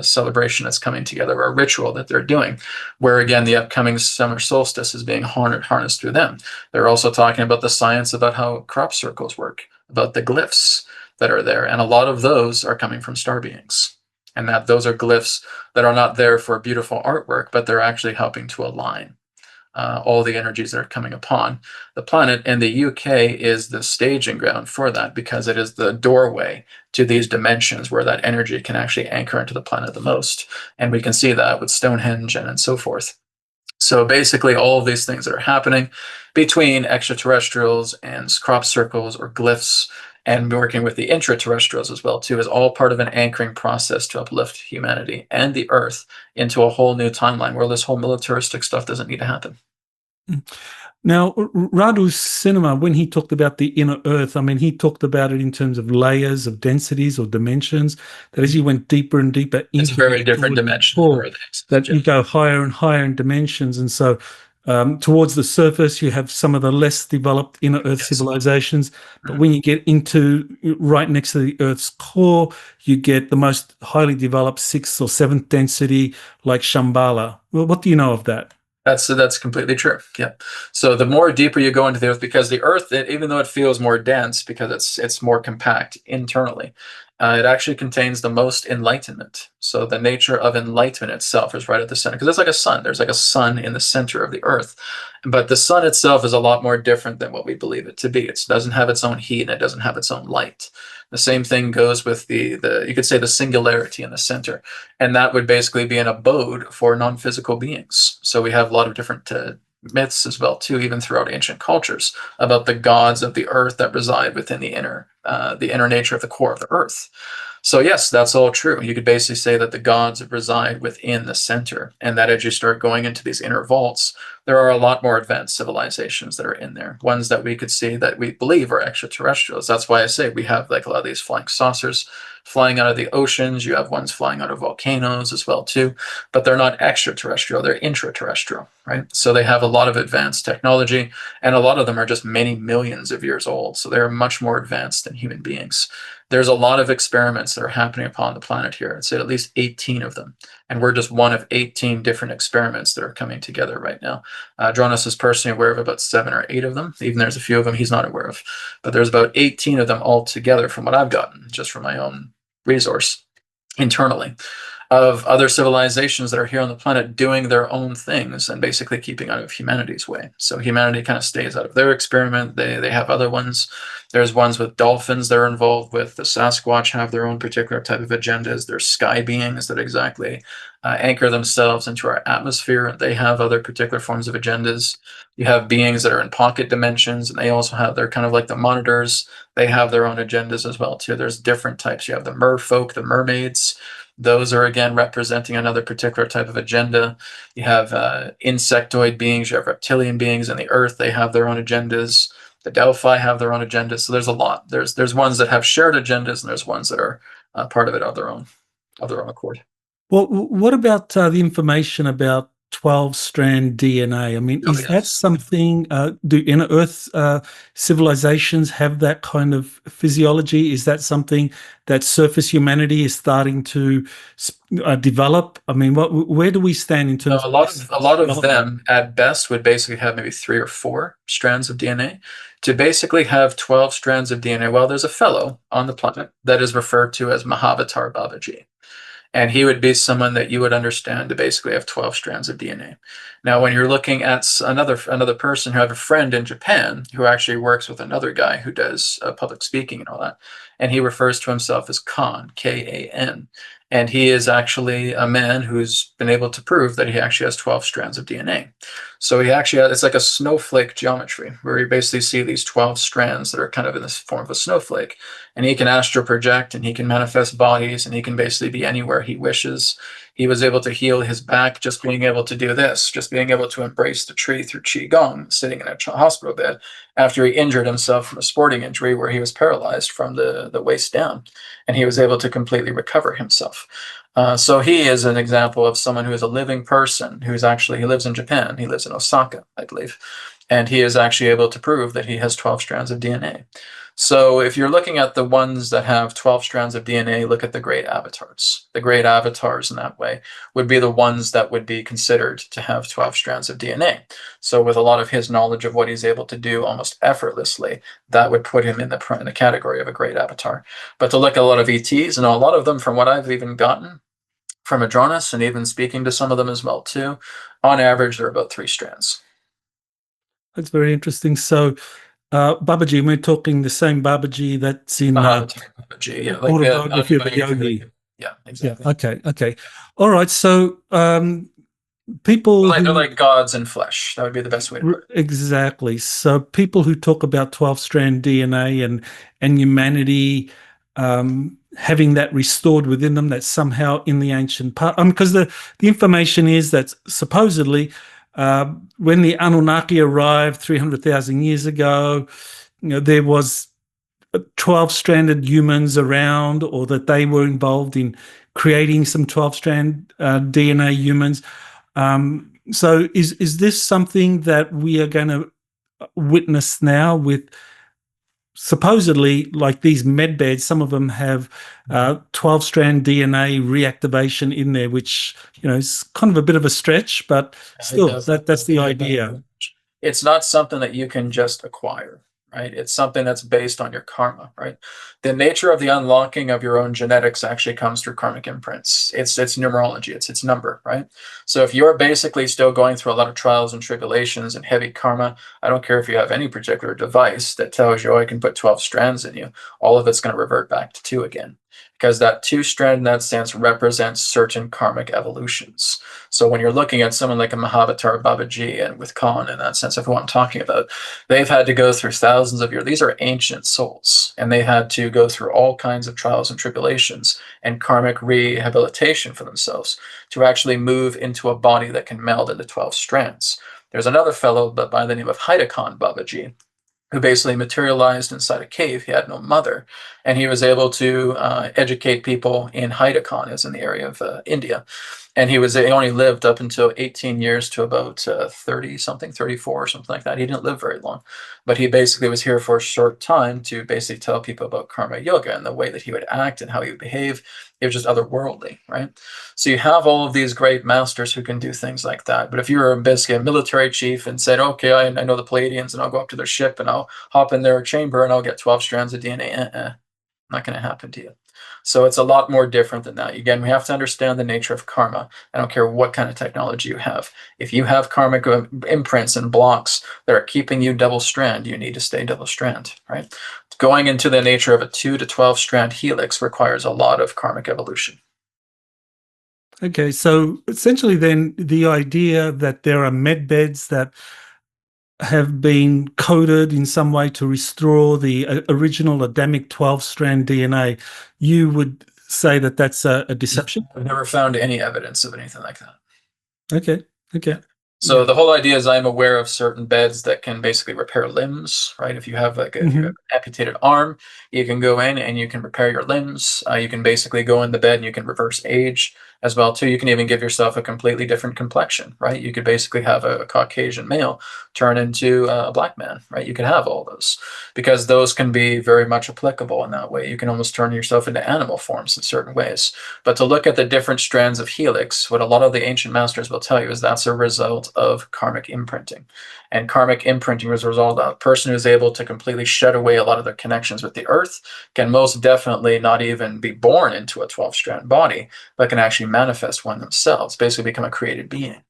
celebration that's coming together, a ritual that they're doing, where again, the upcoming summer solstice is being harnessed through them. They're also talking about the science about how crop circles work, about the glyphs that are there. And a lot of those are coming from star beings. And that those are glyphs that are not there for beautiful artwork, but they're actually helping to align all the energies that are coming upon the planet. And the UK is the staging ground for that, because it is the doorway to these dimensions where that energy can actually anchor into the planet the most. And we can see that with Stonehenge and so forth. So basically, all of these things that are happening between extraterrestrials and crop circles or glyphs, and working with the intraterrestrials as well too, is all part of an anchoring process to uplift humanity and the Earth into a whole new timeline where this whole militaristic stuff doesn't need to happen. Now, Radu's cinema, when he talked about the inner earth, I mean, he talked about it in terms of layers of densities or dimensions, that as you went deeper and deeper It's a into very the different towards the dimension of core, where they exist. that Yeah. you go higher and higher in dimensions. And so towards the surface, you have some of the less developed inner earth Yes. civilizations. But when you get into right next to the earth's core, you get the most highly developed sixth or seventh density, like Shambhala. Well, what do you know of that? That's completely true. Yeah. So the more deeper you go into the earth, because the earth, even though it feels more dense because it's more compact internally, it actually contains the most enlightenment. So the nature of enlightenment itself is right at the center, because it's like a sun. There's like a sun in the center of the earth, but the sun itself is a lot more different than what we believe it to be. It doesn't have its own heat and it doesn't have its own light. The same thing goes with the you could say the singularity in the center, and that would basically be an abode for non-physical beings. So we have a lot of different myths as well too, even throughout ancient cultures, about the gods of the earth that reside within the inner nature of the core of the earth. So yes, that's all true. You could basically say that the gods reside within the center, and that as you start going into these inner vaults, there are a lot more advanced civilizations that are in there. Ones that we could see that we believe are extraterrestrials. That's why I say we have like a lot of these flying saucers flying out of the oceans. You have ones flying out of volcanoes as well too, but they're not extraterrestrial. They're intraterrestrial, right? So they have a lot of advanced technology, and a lot of them are just many millions of years old. So they're much more advanced than human beings. There's a lot of experiments that are happening upon the planet here. I'd say at least 18 of them. And we're just one of 18 different experiments that are coming together right now. Adronis is personally aware of about 7 or 8 of them. Even there's a few of them he's not aware of. But there's about 18 of them altogether from what I've gotten, just from my own resource internally, of other civilizations that are here on the planet doing their own things and basically keeping out of humanity's way. So humanity kind of stays out of their experiment. They have other ones. There's ones with dolphins they're involved with. The Sasquatch have their own particular type of agendas. There's sky beings that exactly anchor themselves into our atmosphere. They have other particular forms of agendas. You have beings that are in pocket dimensions, and they also have, they're kind of like the monitors. They have their own agendas as well too. There's different types. You have the merfolk, the mermaids. Those are again representing another particular type of agenda. You have insectoid beings, you have reptilian beings in the earth. They have their own agendas. The Delphi have their own agendas. So there's a lot. There's ones that have shared agendas, and there's ones that are part of it of their own accord. Well, what about the information about 12-strand DNA? I mean, Oh, is that yes. something, do inner Earth civilizations have that kind of physiology? Is that something that surface humanity is starting to develop? I mean, where do we stand in No, terms a of lot this of a lot of development? them at best would basically have maybe 3 or 4 strands of DNA. To basically have 12 strands of DNA, well, there's a fellow on the planet that is referred to as Maha-avatar Babaji. And he would be someone that you would understand to basically have 12 strands of DNA. Now, when you're looking at another person who have a friend in Japan who actually works with another guy who does public speaking and all that, and he refers to himself as Khan, K-A-N, and he is actually a man who's been able to prove that he actually has 12 strands of DNA. So he actually it's like a snowflake geometry where you basically see these 12 strands that are kind of in this form of a snowflake, and he can astral project and he can manifest bodies and he can basically be anywhere he wishes. He was able to heal his back just being able to do this, just being able to embrace the tree through Qigong, sitting in a hospital bed after he injured himself from a sporting injury where he was paralyzed from the waist down, and he was able to completely recover himself. So he is an example of someone who is a living person who's actually, he lives in Japan. He lives in Osaka, I believe. And he is actually able to prove that he has 12 strands of DNA. So if you're looking at the ones that have 12 strands of DNA, look at the great avatars. The great avatars in that way would be the ones that would be considered to have 12 strands of DNA. So with a lot of his knowledge of what he's able to do almost effortlessly, that would put him in the category of a great avatar. But to look at a lot of ETs, and a lot of them from what I've even gotten from Adronis and even speaking to some of them as well too, on average, they're about 3 strands. That's very interesting. So, Babaji, we're talking the same Babaji that's in Babaji, yeah, like the autobiography of a autobiography. yogi. Yeah, Yeah. exactly. Okay. All right. So, people They're who like gods in flesh. That would be the best way to put it. exactly. So, people who talk about 12-strand DNA and humanity having that restored within them, that's somehow in the ancient part. Because the information is that supposedly when the Anunnaki arrived 300,000 years ago, there was 12-stranded humans around, or that they were involved in creating some 12-strand DNA humans. So is this something that we are going to witness now with supposedly, like these medbeds? Some of them have 12-strand DNA reactivation in there, which is kind of a bit of a stretch, but still, that's the idea. It's not something that you can just acquire, right? It's something that's based on your karma, right? The nature of the unlocking of your own genetics actually comes through karmic imprints. It's numerology, it's number, right? So if you're basically still going through a lot of trials and tribulations and heavy karma, I don't care if you have any particular device that tells you, oh, I can put 12 strands in you, all of it's going to revert back to 2 again. because that two strand in that sense represents certain karmic evolutions. So when you're looking at someone like a maha-avatar Babaji and with Khan in that sense of who I'm talking about, they've had to go through thousands of years. These are ancient souls, and they had to go through all kinds of trials and tribulations and karmic rehabilitation for themselves to actually move into a body that can meld into 12 strands. There's another fellow but by the name of Haida Khan Babaji, who basically materialized inside a cave. He had no mother, and he was able to educate people in Haida Khan, is in the area of India. And he only lived up until 18 years to about 30 something, 34 or something like that. He didn't live very long, but he basically was here for a short time to basically tell people about karma yoga and the way that he would act and how he would behave. It was just otherworldly, right? So you have all of these great masters who can do things like that. But if you were basically a military chief and said, okay, I know the Palladians and I'll go up to their ship and I'll hop in their chamber and I'll get 12 strands of DNA, not going to happen to you. So it's a lot more different than that. Again, we have to understand the nature of karma. I don't care what kind of technology you have. If you have karmic imprints and blocks that are keeping you double strand, you need to stay double strand, right? Going into the nature of a 2 to 12 strand helix requires a lot of karmic evolution. Okay, so essentially then the idea that there are medbeds that have been coded in some way to restore the original Adamic 12-strand DNA, you would say that that's a deception? I've never found any evidence of anything like that. Okay, okay. So the whole idea is I'm aware of certain beds that can basically repair limbs, right? If you have if you have an amputated arm, you can go in and you can repair your limbs. You can basically go in the bed and you can reverse age as well too. You can even give yourself a completely different complexion, right? You could basically have a Caucasian male turn into a black man, right? You can have all those because those can be very much applicable in that way. You can almost turn yourself into animal forms in certain ways. But to look at the different strands of helix, what a lot of the ancient masters will tell you is that's a result of karmic imprinting. And karmic imprinting is a result of a person who's able to completely shed away a lot of their connections with the earth, can most definitely not even be born into a 12-strand body, but can actually manifest one themselves, basically become a created being.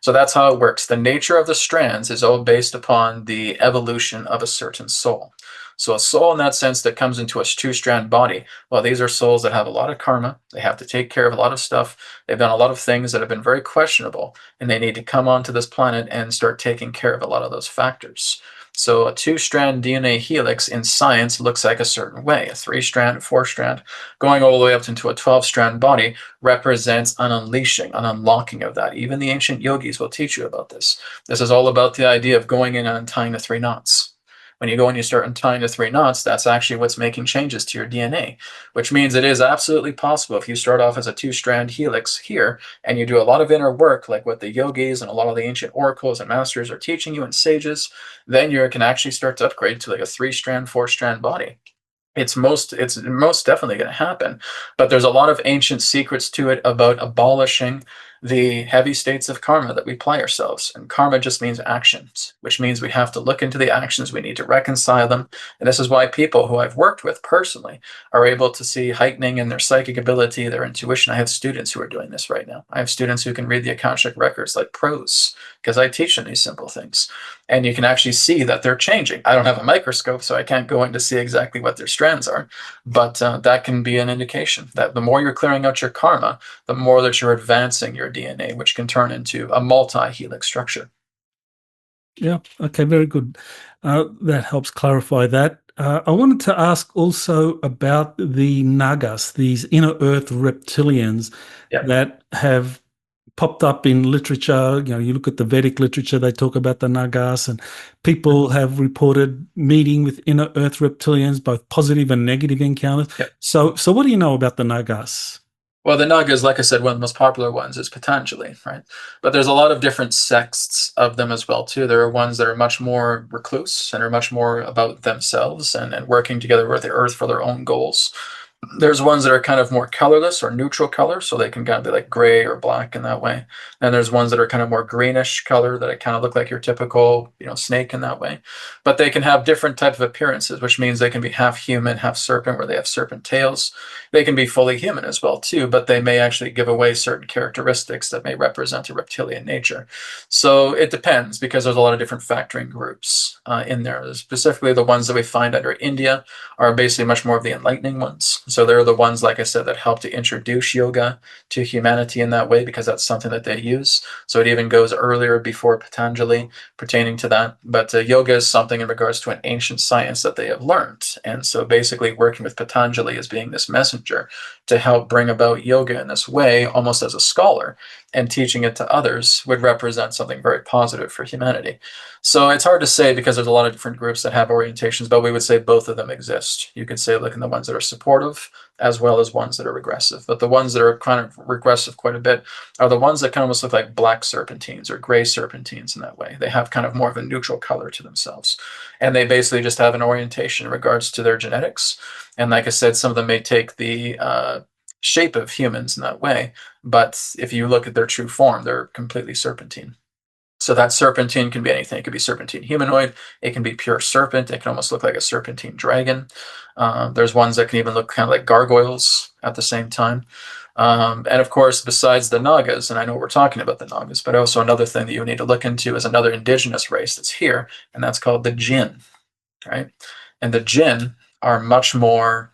So that's how it works. The nature of the strands is all based upon the evolution of a certain soul. So a soul in that sense that comes into a two-strand body, well, these are souls that have a lot of karma. They have to take care of a lot of stuff. They've done a lot of things that have been very questionable, and they need to come onto this planet and start taking care of a lot of those factors. So a two-strand DNA helix in science looks like a certain way. A three-strand, four-strand, going all the way up into a 12-strand body represents an unleashing, an unlocking of that. Even the ancient yogis will teach you about this. This is all about the idea of going in and untying the 3 knots. When you go and you start untying the 3 knots, that's actually what's making changes to your DNA, which means it is absolutely possible if you start off as a 2-strand helix here and you do a lot of inner work, like what the yogis and a lot of the ancient oracles and masters are teaching you and sages, then you can actually start to upgrade to like a 3-strand, 4-strand body. It's most definitely going to happen, but there's a lot of ancient secrets to it about abolishing the heavy states of karma that we apply ourselves. And karma just means actions, which means we have to look into the actions. We need to reconcile them. And this is why people who I've worked with personally are able to see heightening in their psychic ability, their intuition. I have students who are doing this right now. I have students who can read the Akashic records like pros because I teach them these simple things. And you can actually see that they're changing. I don't have a microscope, so I can't go in to see exactly what their strands are. But that can be an indication that the more you're clearing out your karma, the more that you're advancing your DNA, which can turn into a multi-helix structure. Yeah, okay, very good. That helps clarify that. I wanted to ask also about the Nagas, these inner Earth reptilians that have popped up in literature. You know, you look at the Vedic literature, they talk about the Nagas, and people have reported meeting with inner Earth reptilians, both positive and negative encounters. So what do you know about the Nagas? Well, the Nagas, like I said, one of the most popular ones is Patanjali, right? But there's a lot of different sects of them as well, too. There are ones that are much more recluse and are much more about themselves and working together with the earth for their own goals. There's ones that are kind of more colorless or neutral color, so they can kind of be like gray or black in that way. And there's ones that are kind of more greenish color that kind of look like your typical, snake in that way. But they can have different type of appearances, which means they can be half human, half serpent, where they have serpent tails. They can be fully human as well too, but they may actually give away certain characteristics that may represent a reptilian nature. So it depends because there's a lot of different factoring groups in there. Specifically, the ones that we find under India are basically much more of the enlightening ones. So they're the ones, like I said, that help to introduce yoga to humanity in that way, because that's something that they use. So it even goes earlier before Patanjali pertaining to that. But yoga is something in regards to an ancient science that they have learned. And so basically working with Patanjali as being this messenger to help bring about yoga in this way, almost as a scholar, and teaching it to others would represent something very positive for humanity. So it's hard to say because there's a lot of different groups that have orientations, but we would say both of them exist. You could say look in the ones that are supportive as well as ones that are regressive. But the ones that are kind of regressive quite a bit are the ones that kind of almost look like black serpentines or gray serpentines in that way. They have kind of more of a neutral color to themselves. And they basically just have an orientation in regards to their genetics. And like I said, some of them may take the shape of humans in that way. But if you look at their true form, they're completely serpentine. So that serpentine can be anything. It could be serpentine humanoid. It can be pure serpent. It can almost look like a serpentine dragon. There's ones that can even look kind of like gargoyles at the same time. And of course, besides the Nagas, and I know we're talking about the Nagas, but also another thing that you need to look into is another indigenous race that's here, and that's called the Jinn, right? And the Jinn are much more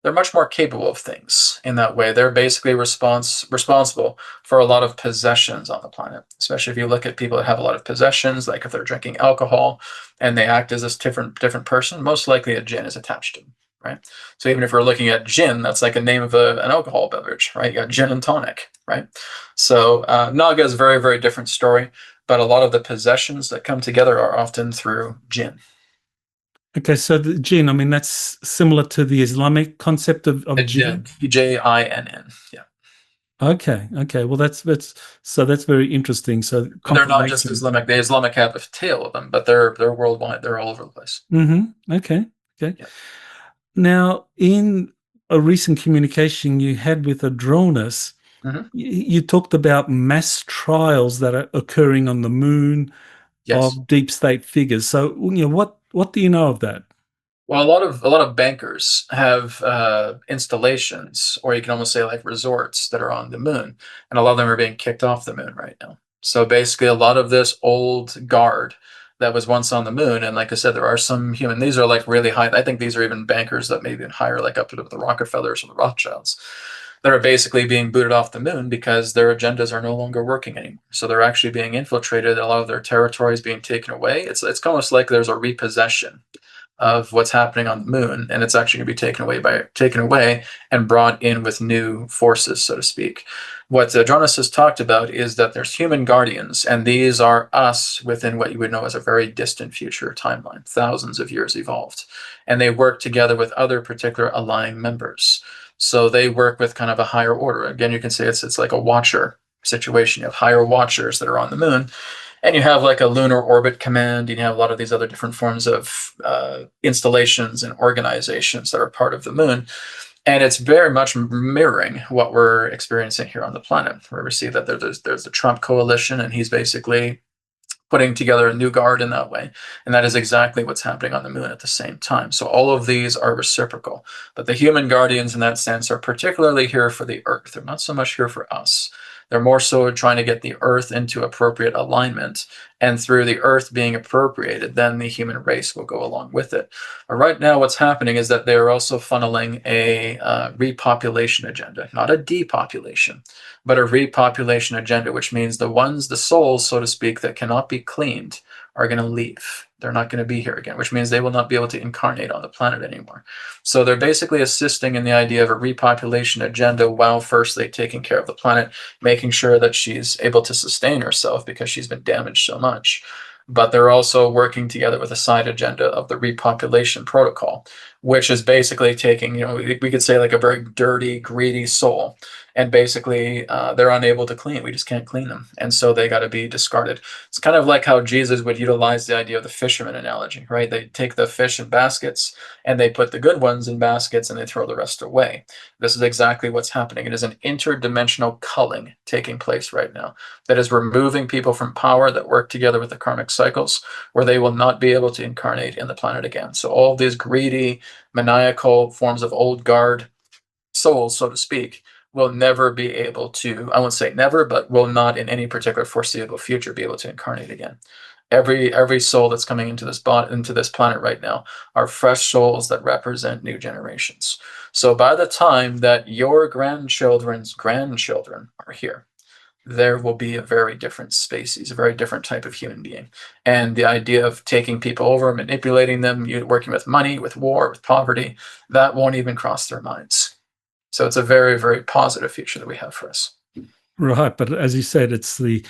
they're much more capable of things in that way. They're basically responsible for a lot of possessions on the planet, especially if you look at people that have a lot of possessions, like if they're drinking alcohol and they act as this different person, most likely a jinn is attached to them, right? So even if we're looking at gin, that's like a name of an alcohol beverage, right? You got gin and tonic, right? So Naga is a very, very different story, but a lot of the possessions that come together are often through jinn. Okay, so the jinn, I mean, that's similar to the Islamic concept of jinn. Jinn. Yeah. Okay. Well, that's very interesting. So But they're not just confirmation. Islamic. The Islamic have a tail of them, but they're worldwide. They're all over the place. Okay. Yeah. Now, in a recent communication you had with Adronis, Hmm. you talked about mass trials that are occurring on the moon Yes. of deep state figures. So, what do you know of that? Well, a lot of bankers have installations, or you can almost say like resorts that are on the moon, and a lot of them are being kicked off the moon right now. So basically, a lot of this old guard that was once on the moon, and like I said, there are some human. These are like really high. I think these are even bankers that maybe even higher, like up to the Rockefellers or the Rothschilds, that are basically being booted off the moon because their agendas are no longer working anymore. So they're actually being infiltrated. A lot of their territories being taken away. It's almost like there's a repossession of what's happening on the moon, and it's actually going to be taken away and brought in with new forces, so to speak. What Adronis has talked about is that there's human guardians, and these are us within what you would know as a very distant future timeline, thousands of years evolved, and they work together with other particular aligning members. So they work with kind of a higher order. Again, you can say it's like a watcher situation. You have higher watchers that are on the moon, and you have like a lunar orbit command. You have a lot of these other different forms of installations and organizations that are part of the moon. And it's very much mirroring what we're experiencing here on the planet, where we see that there's the Trump coalition, and he's basically putting together a new guard in that way. And that is exactly what's happening on the moon at the same time. So all of these are reciprocal. But the human guardians, in that sense, are particularly here for the Earth. They're not so much here for us. They're more so trying to get the Earth into appropriate alignment. And through the Earth being appropriated, then the human race will go along with it. But right now, what's happening is that they're also funneling a repopulation agenda, not a depopulation, but a repopulation agenda, which means the souls, so to speak, that cannot be cleaned are going to leave. They're not going to be here again, which means they will not be able to incarnate on the planet anymore. So they're basically assisting in the idea of a repopulation agenda while firstly taking care of the planet, making sure that she's able to sustain herself because she's been damaged so much. But they're also working together with a side agenda of the repopulation protocol, which is basically taking, we could say like a very dirty, greedy soul, and basically they're unable to clean. We just can't clean them, and so they got to be discarded. It's kind of like how Jesus would utilize the idea of the fisherman analogy, right? They take the fish in baskets and they put the good ones in baskets and they throw the rest away. This is exactly what's happening. It is an interdimensional culling taking place right now that is removing people from power that work together with the karmic cycles, where they will not be able to incarnate in the planet again. So all these greedy, maniacal forms of old guard souls, so to speak, will never be able to, I won't say never, but will not in any particular foreseeable future be able to incarnate again. Every soul that's coming into this planet right now are fresh souls that represent new generations. So by the time that your grandchildren's grandchildren are here, there will be a very different species, a very different type of human being. And the idea of taking people over, manipulating them, working with money, with war, with poverty, that won't even cross their minds. So it's a very, very positive future that we have for us. Right, but as you said, it's the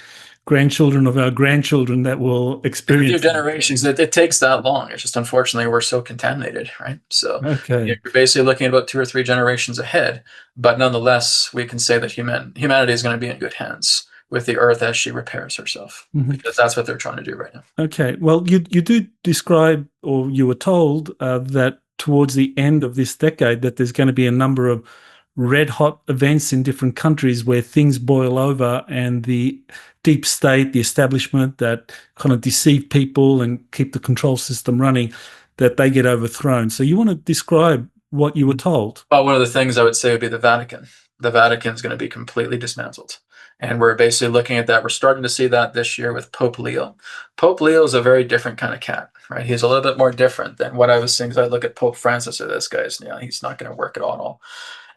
grandchildren of our grandchildren that will experience Your generations, it takes that long. It's just unfortunately we're so contaminated, right? So Okay. you're basically looking at about 2 or 3 generations ahead, but nonetheless, we can say that humanity is going to be in good hands with the Earth as she repairs herself, because that's what they're trying to do right now. Okay. Well, you do describe, or you were told that towards the end of this decade, that there's going to be a number of red hot events in different countries where things boil over, and the deep state, the establishment that kind of deceive people and keep the control system running, that they get overthrown. So you want to describe what you were told? Well, one of the things I would say would be the Vatican. The Vatican is going to be completely dismantled. And we're basically looking at that. We're starting to see that this year with Pope Leo. Pope Leo is a very different kind of cat, right? He's a little bit more different than what I was saying. I look at Pope Francis, or this guy's, he's not going to work at all.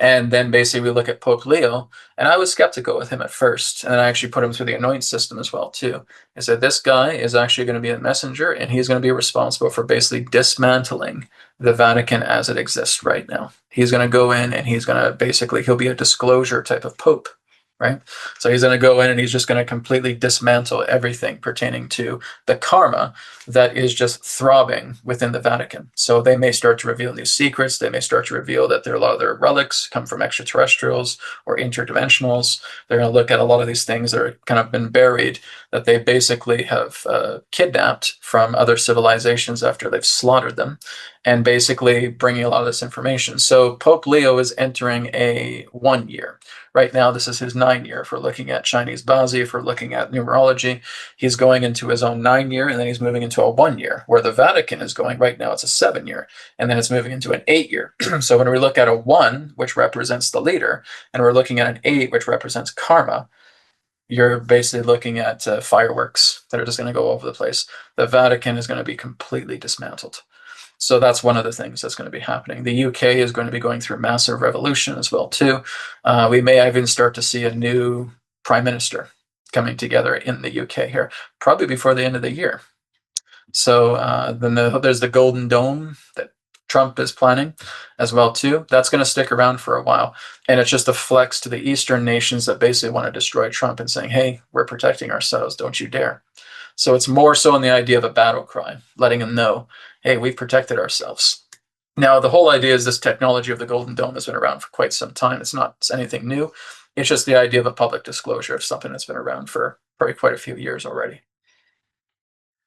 And then basically we look at Pope Leo, and I was skeptical with him at first. And then I actually put him through the anoint system as well, too. I said, this guy is actually going to be a messenger, and he's going to be responsible for basically dismantling the Vatican as it exists right now. He's going to go in, and he's going to basically, he'll be a disclosure type of pope, right? So he's going to go in, and he's just going to completely dismantle everything pertaining to the karma that is just throbbing within the Vatican. So they may start to reveal new secrets. They may start to reveal that a lot of their relics come from extraterrestrials or interdimensionals. They're going to look at a lot of these things that are kind of been buried, that they basically have kidnapped from other civilizations after they've slaughtered them, and basically bringing a lot of this information. So Pope Leo is entering a 1 year. Right now, this is his 9 year. If we're looking at Chinese Bazi, if we're looking at numerology, he's going into his own 9 year, and then he's moving into a 1 year. Where the Vatican is going right now, it's a 7 year, and then it's moving into an 8 year. So when we look at a 1, which represents the leader, and we're looking at an 8, which represents karma, you're basically looking at fireworks that are just going to go over the place. The Vatican is going to be completely dismantled. So that's one of the things that's going to be happening. The UK is going to be going through a massive revolution as well, too. We may even start to see a new prime minister coming together in the UK here, probably before the end of the year. So then there's the Golden Dome that Trump is planning as well, too. That's going to stick around for a while. And it's just a flex to the Eastern nations that basically want to destroy Trump and saying, hey, we're protecting ourselves. Don't you dare. So it's more so in the idea of a battle cry, letting them know, hey, we've protected ourselves. Now, the whole idea is this technology of the Golden Dome has been around for quite some time. It's not anything new. It's just the idea of a public disclosure of something that's been around for probably quite a few years already.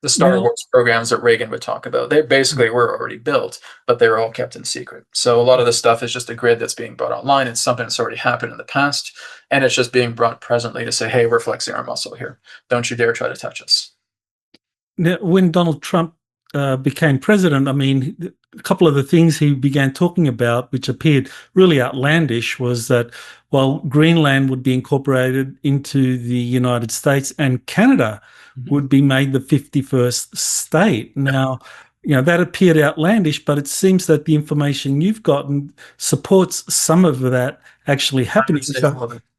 The Star Wars programs that Reagan would talk about, they basically were already built, but they were all kept in secret. So a lot of this stuff is just a grid that's being brought online. It's something that's already happened in the past, and it's just being brought presently to say, hey, we're flexing our muscle here. Don't you dare try to touch us. Now, when Donald Trump became president, I mean, a couple of the things he began talking about, which appeared really outlandish, was that while Greenland would be incorporated into the United States and Canada would be made the 51st state. Now, that appeared outlandish, but it seems that the information you've gotten supports some of that actually happening.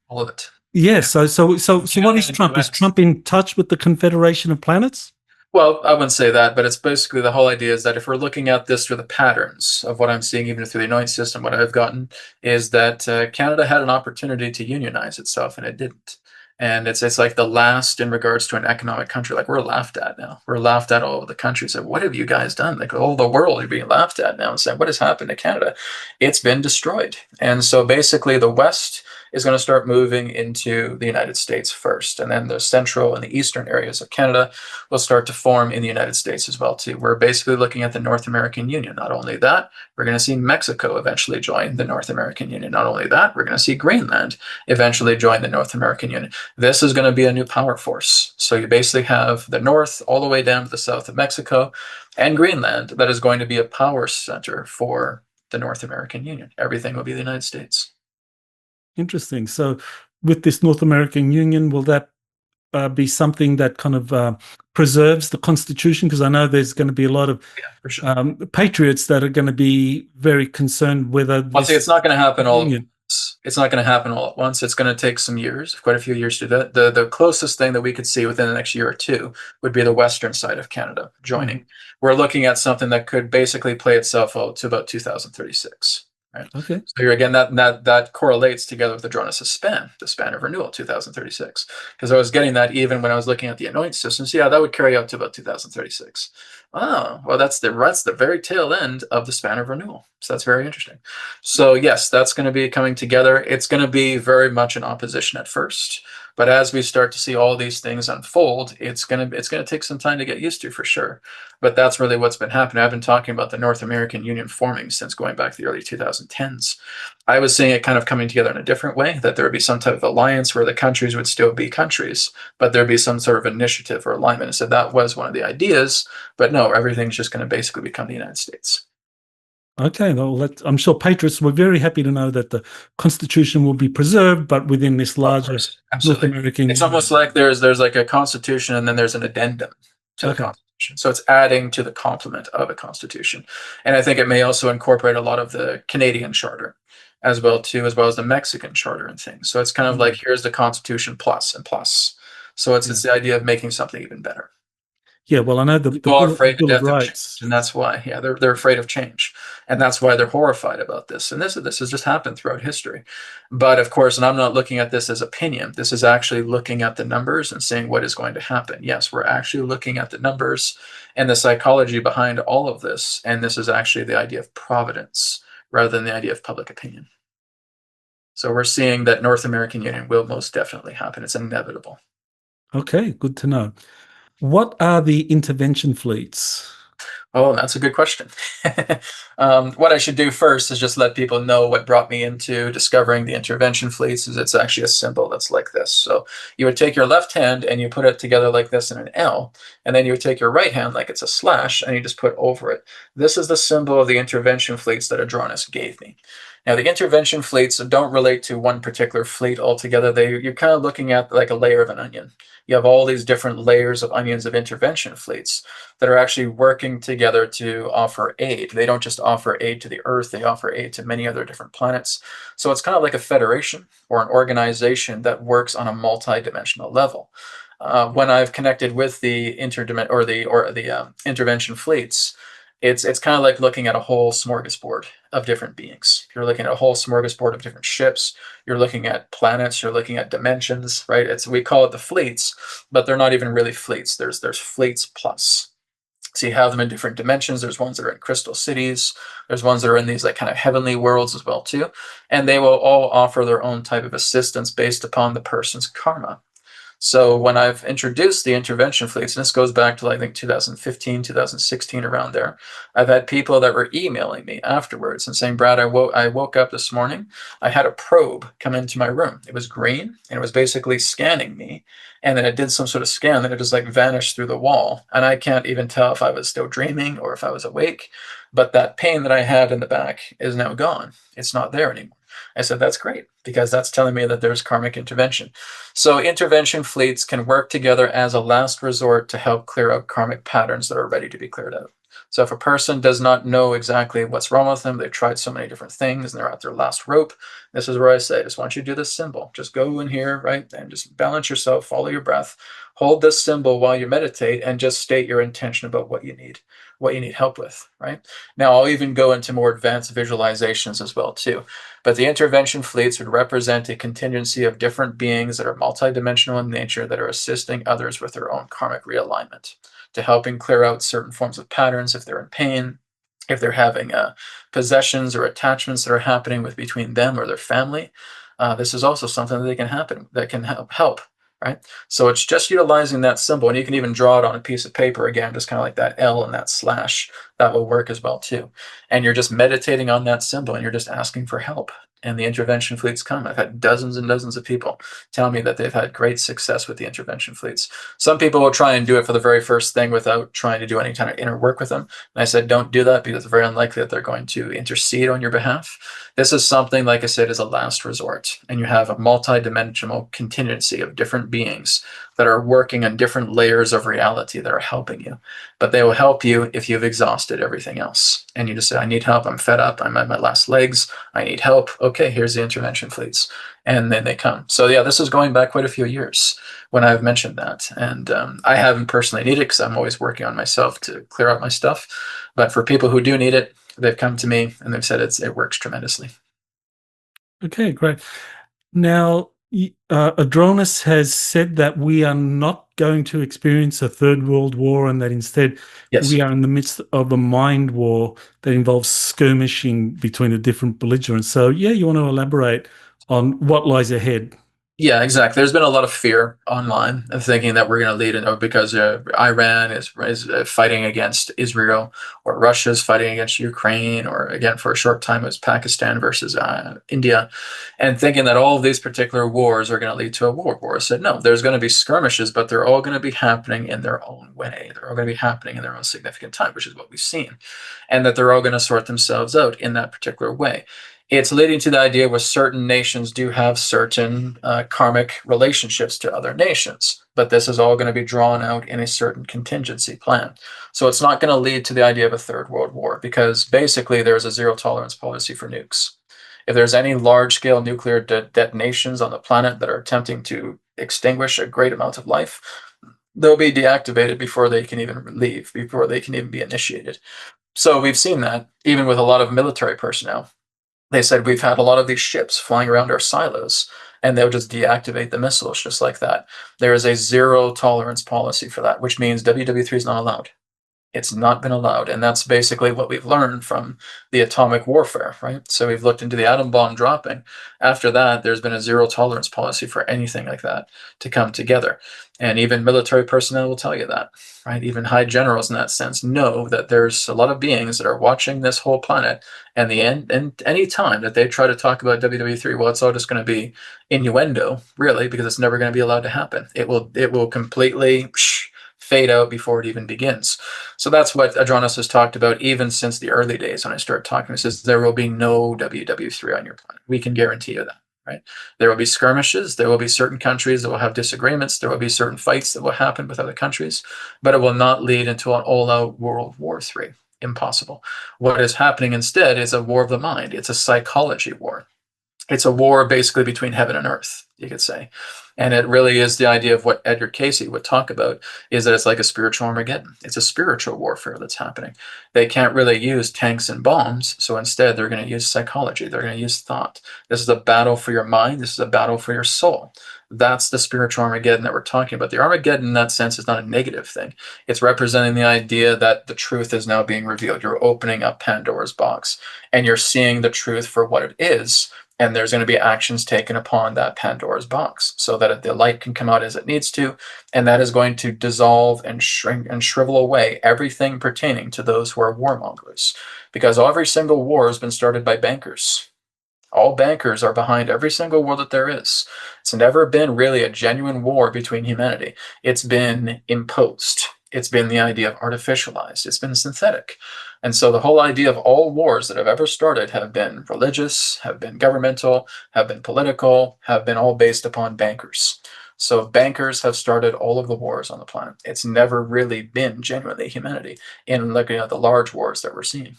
All of it. Yeah. So what is Trump? Is Trump in touch with the Confederation of Planets? Well, I wouldn't say that, but it's basically the whole idea is that if we're looking at this through the patterns of what I'm seeing, even through the anoint system, what I've gotten is that Canada had an opportunity to unionize itself, and it didn't. And it's like the last in regards to an economic country. Like, we're laughed at now. We're laughed at all over the country. So what have you guys done? Like, all the world are being laughed at now and saying, what has happened to Canada? It's been destroyed. And so basically the West is going to start moving into the United States first. And then the central and the eastern areas of Canada will start to form in the United States as well, too. We're basically looking at the North American Union. Not only that, we're going to see Mexico eventually join the North American Union. Not only that, we're going to see Greenland eventually join the North American Union. This is going to be a new power force. So you basically have the north all the way down to the south of Mexico and Greenland that is going to be a power center for the North American Union. Everything will be the United States. Interesting. So with this North American Union, will that be something that kind of preserves the Constitution? Because I know there's going to be a lot of Yeah, for sure. patriots that are going to be very concerned whether Well, see, this it's not going to happen all at union. once. It's not going to happen all at once. It's going to take some years, quite a few years to do that. The closest thing that we could see within the next year or two would be the western side of Canada joining. Mhm. We're looking at something that could basically play itself out to about 2036. Right. Okay. So here again, that correlates together with Adronis' span, the span of renewal, 2036. Because I was getting that even when I was looking at the anoint systems. Yeah, that would carry out to about 2036. Oh, well, that's the very tail end of the span of renewal. So that's very interesting. So yes, that's going to be coming together. It's going to be very much in opposition at first, but as we start to see all these things unfold, it's going to take some time to get used to, for sure. But that's really what's been happening. I've been talking about the North American Union forming since going back to the early 2010s. I was seeing it kind of coming together in a different way, that there would be some type of alliance where the countries would still be countries, but there'd be some sort of initiative or alignment. And so that was one of the ideas, but no, everything's just going to basically become the United States. Okay, well, I'm sure patriots were very happy to know that the Constitution will be preserved, but within this Of larger course, North absolutely. American It's almost Union. like there's like a constitution and then there's an addendum to the Okay. constitution. So it's adding to the complement of a constitution. And I think it may also incorporate a lot of the Canadian charter as well too, as well as the Mexican charter and things. So it's kind of like, Mhm. here's the constitution plus and plus. So it's Yeah. it's the idea of making something even better. Yeah, well, I know the People are Bill, the afraid to Bill of death of change, Rights. and that's why. Yeah, they're afraid of change, and that's why they're horrified about this. And this has just happened throughout history. But of course, and I'm not looking at this as opinion. This is actually looking at the numbers and saying what is going to happen. Yes, we're actually looking at the numbers and the psychology behind all of this, and this is actually the idea of providence rather than the idea of public opinion. So we're seeing that North American Union will most definitely happen. It's inevitable. Okay, good to know. What are the intervention fleets? Oh, that's a good question. What I should do first is just let people know what brought me into discovering the intervention fleets. Is it's actually a symbol that's like this. So you would take your left hand and you put it together like this in an L, and then you would take your right hand like it's a slash, and you just put over it. This is the symbol of the intervention fleets that Adronis gave me. Now, the intervention fleets don't relate to one particular fleet altogether. You're kind of looking at like a layer of an onion. You have all these different layers of onions of intervention fleets that are actually working together to offer aid. They don't just offer aid to the Earth, they offer aid to many other different planets. So it's kind of like a federation or an organization that works on a multi-dimensional level. When I've connected with the intervention fleets, it's kind of like looking at a whole smorgasbord of different beings. You're looking at a whole smorgasbord of different ships. You're looking at planets. You're looking at dimensions, right? We call it the fleets, but they're not even really fleets. There's fleets plus. So you have them in different dimensions. There's ones that are in crystal cities. There's ones that are in these like kind of heavenly worlds as well too, and they will all offer their own type of assistance based upon the person's karma. So when I've introduced the intervention fleets, and this goes back to I think 2015, 2016, around there, I've had people that were emailing me afterwards and saying, Brad, I woke up this morning, I had a probe come into my room. It was green and it was basically scanning me. And then it did some sort of scan, then it just like vanished through the wall. And I can't even tell if I was still dreaming or if I was awake. But that pain that I had in the back is now gone. It's not there anymore. I said, that's great, because that's telling me that there's karmic intervention. So intervention fleets can work together as a last resort to help clear out karmic patterns that are ready to be cleared out. So if a person does not know exactly what's wrong with them, they've tried so many different things and they're at their last rope, this is where I say, just want you to do this symbol. Just go in here, right? And just balance yourself, follow your breath, hold this symbol while you meditate, and just state your intention about what you need help with, right? Now, I'll even go into more advanced visualizations as well too. But the intervention fleets would represent a contingency of different beings that are multidimensional in nature that are assisting others with their own karmic realignment, to helping clear out certain forms of patterns if they're in pain, if they're having possessions or attachments that are happening with between them or their family. This is also something that can help. Right. So it's just utilizing that symbol, and you can even draw it on a piece of paper again, just kind of like that L and that slash. That will work as well too. And you're just meditating on that symbol, and you're just asking for help. And the intervention fleets come. I've had dozens and dozens of people tell me that they've had great success with the intervention fleets. Some people will try and do it for the very first thing without trying to do any kind of inner work with them. And I said, don't do that, because it's very unlikely that they're going to intercede on your behalf. This is something, like I said, is a last resort. And you have a multi-dimensional contingency of different beings that are working on different layers of reality that are helping you. But they will help you if you've exhausted everything else. And you just say, I need help. I'm fed up. I'm at my last legs. I need help. Okay, here's the intervention fleets. And then they come. So yeah, this is going back quite a few years when I've mentioned that. And I haven't personally needed it because I'm always working on myself to clear out my stuff. But for people who do need it, they've come to me and they've said it works tremendously. Okay, great. Now, Adronis has said that we are not going to experience a third world war and that instead we Yes. are in the midst of a mind war that involves skirmishing between the different belligerents. So, yeah, you want to elaborate on what lies ahead? Yeah, exactly. There's been a lot of fear online of thinking that we're going to lead in, because Iran is fighting against Israel, or Russia's fighting against Ukraine, or again for a short time it was Pakistan versus India, and thinking that all of these particular wars are going to lead to a world war. I said no, there's going to be skirmishes, but they're all going to be happening in their own way. They're all going to be happening in their own significant time, which is what we've seen, and that they're all going to sort themselves out in that particular way. It's leading to the idea where certain nations do have certain karmic relationships to other nations, but this is all going to be drawn out in a certain contingency plan. So it's not going to lead to the idea of a third world war, because basically there's a zero tolerance policy for nukes. If there's any large scale nuclear detonations on the planet that are attempting to extinguish a great amount of life, they'll be deactivated before they can even leave, before they can even be initiated. So we've seen that even with a lot of military personnel. They said we've had a lot of these ships flying around our silos, and they'll just deactivate the missiles just like that. There is a zero tolerance policy for that, which means WW3 is not allowed. It's not been allowed. And that's basically what we've learned from the atomic warfare, right? So we've looked into the atom bomb dropping. After that, there's been a zero tolerance policy for anything like that to come together. And even military personnel will tell you that, right? Even high generals in that sense know that there's a lot of beings that are watching this whole planet, and the end, and any time that they try to talk about WW3, well, it's all just going to be innuendo, really, because it's never going to be allowed to happen. It will completely fade out before it even begins. So that's what Adronis has talked about even since the early days when I started talking. He says there will be no WW3 on your planet. We can guarantee you that, right? There will be skirmishes. There will be certain countries that will have disagreements. There will be certain fights that will happen with other countries, but it will not lead into an all-out World War III. Impossible. What is happening instead is a war of the mind. It's a psychology war. It's a war basically between heaven and earth, you could say. And it really is the idea of what Edgar Cayce would talk about, is that it's like a spiritual Armageddon. It's a spiritual warfare that's happening. They can't really use tanks and bombs, so instead they're going to use psychology. They're going to use thought. This is a battle for your mind. This is a battle for your soul. That's the spiritual Armageddon that we're talking about. The Armageddon in that sense is not a negative thing. It's representing the idea that the truth is now being revealed. You're opening up Pandora's box, and you're seeing the truth for what it is, and there's going to be actions taken upon that Pandora's box so that the light can come out as it needs to, and that is going to dissolve and shrink and shrivel away everything pertaining to those who are warmongers, because every single war has been started by bankers. All bankers are behind every single war that there is. It's never been really a genuine war between humanity. It's been imposed. It's been the idea of artificialized. It's been synthetic. And so the whole idea of all wars that have ever started have been religious, have been governmental, have been political, have been all based upon bankers. So bankers have started all of the wars on the planet. It's never really been genuinely humanity in looking at the large wars that we're seeing.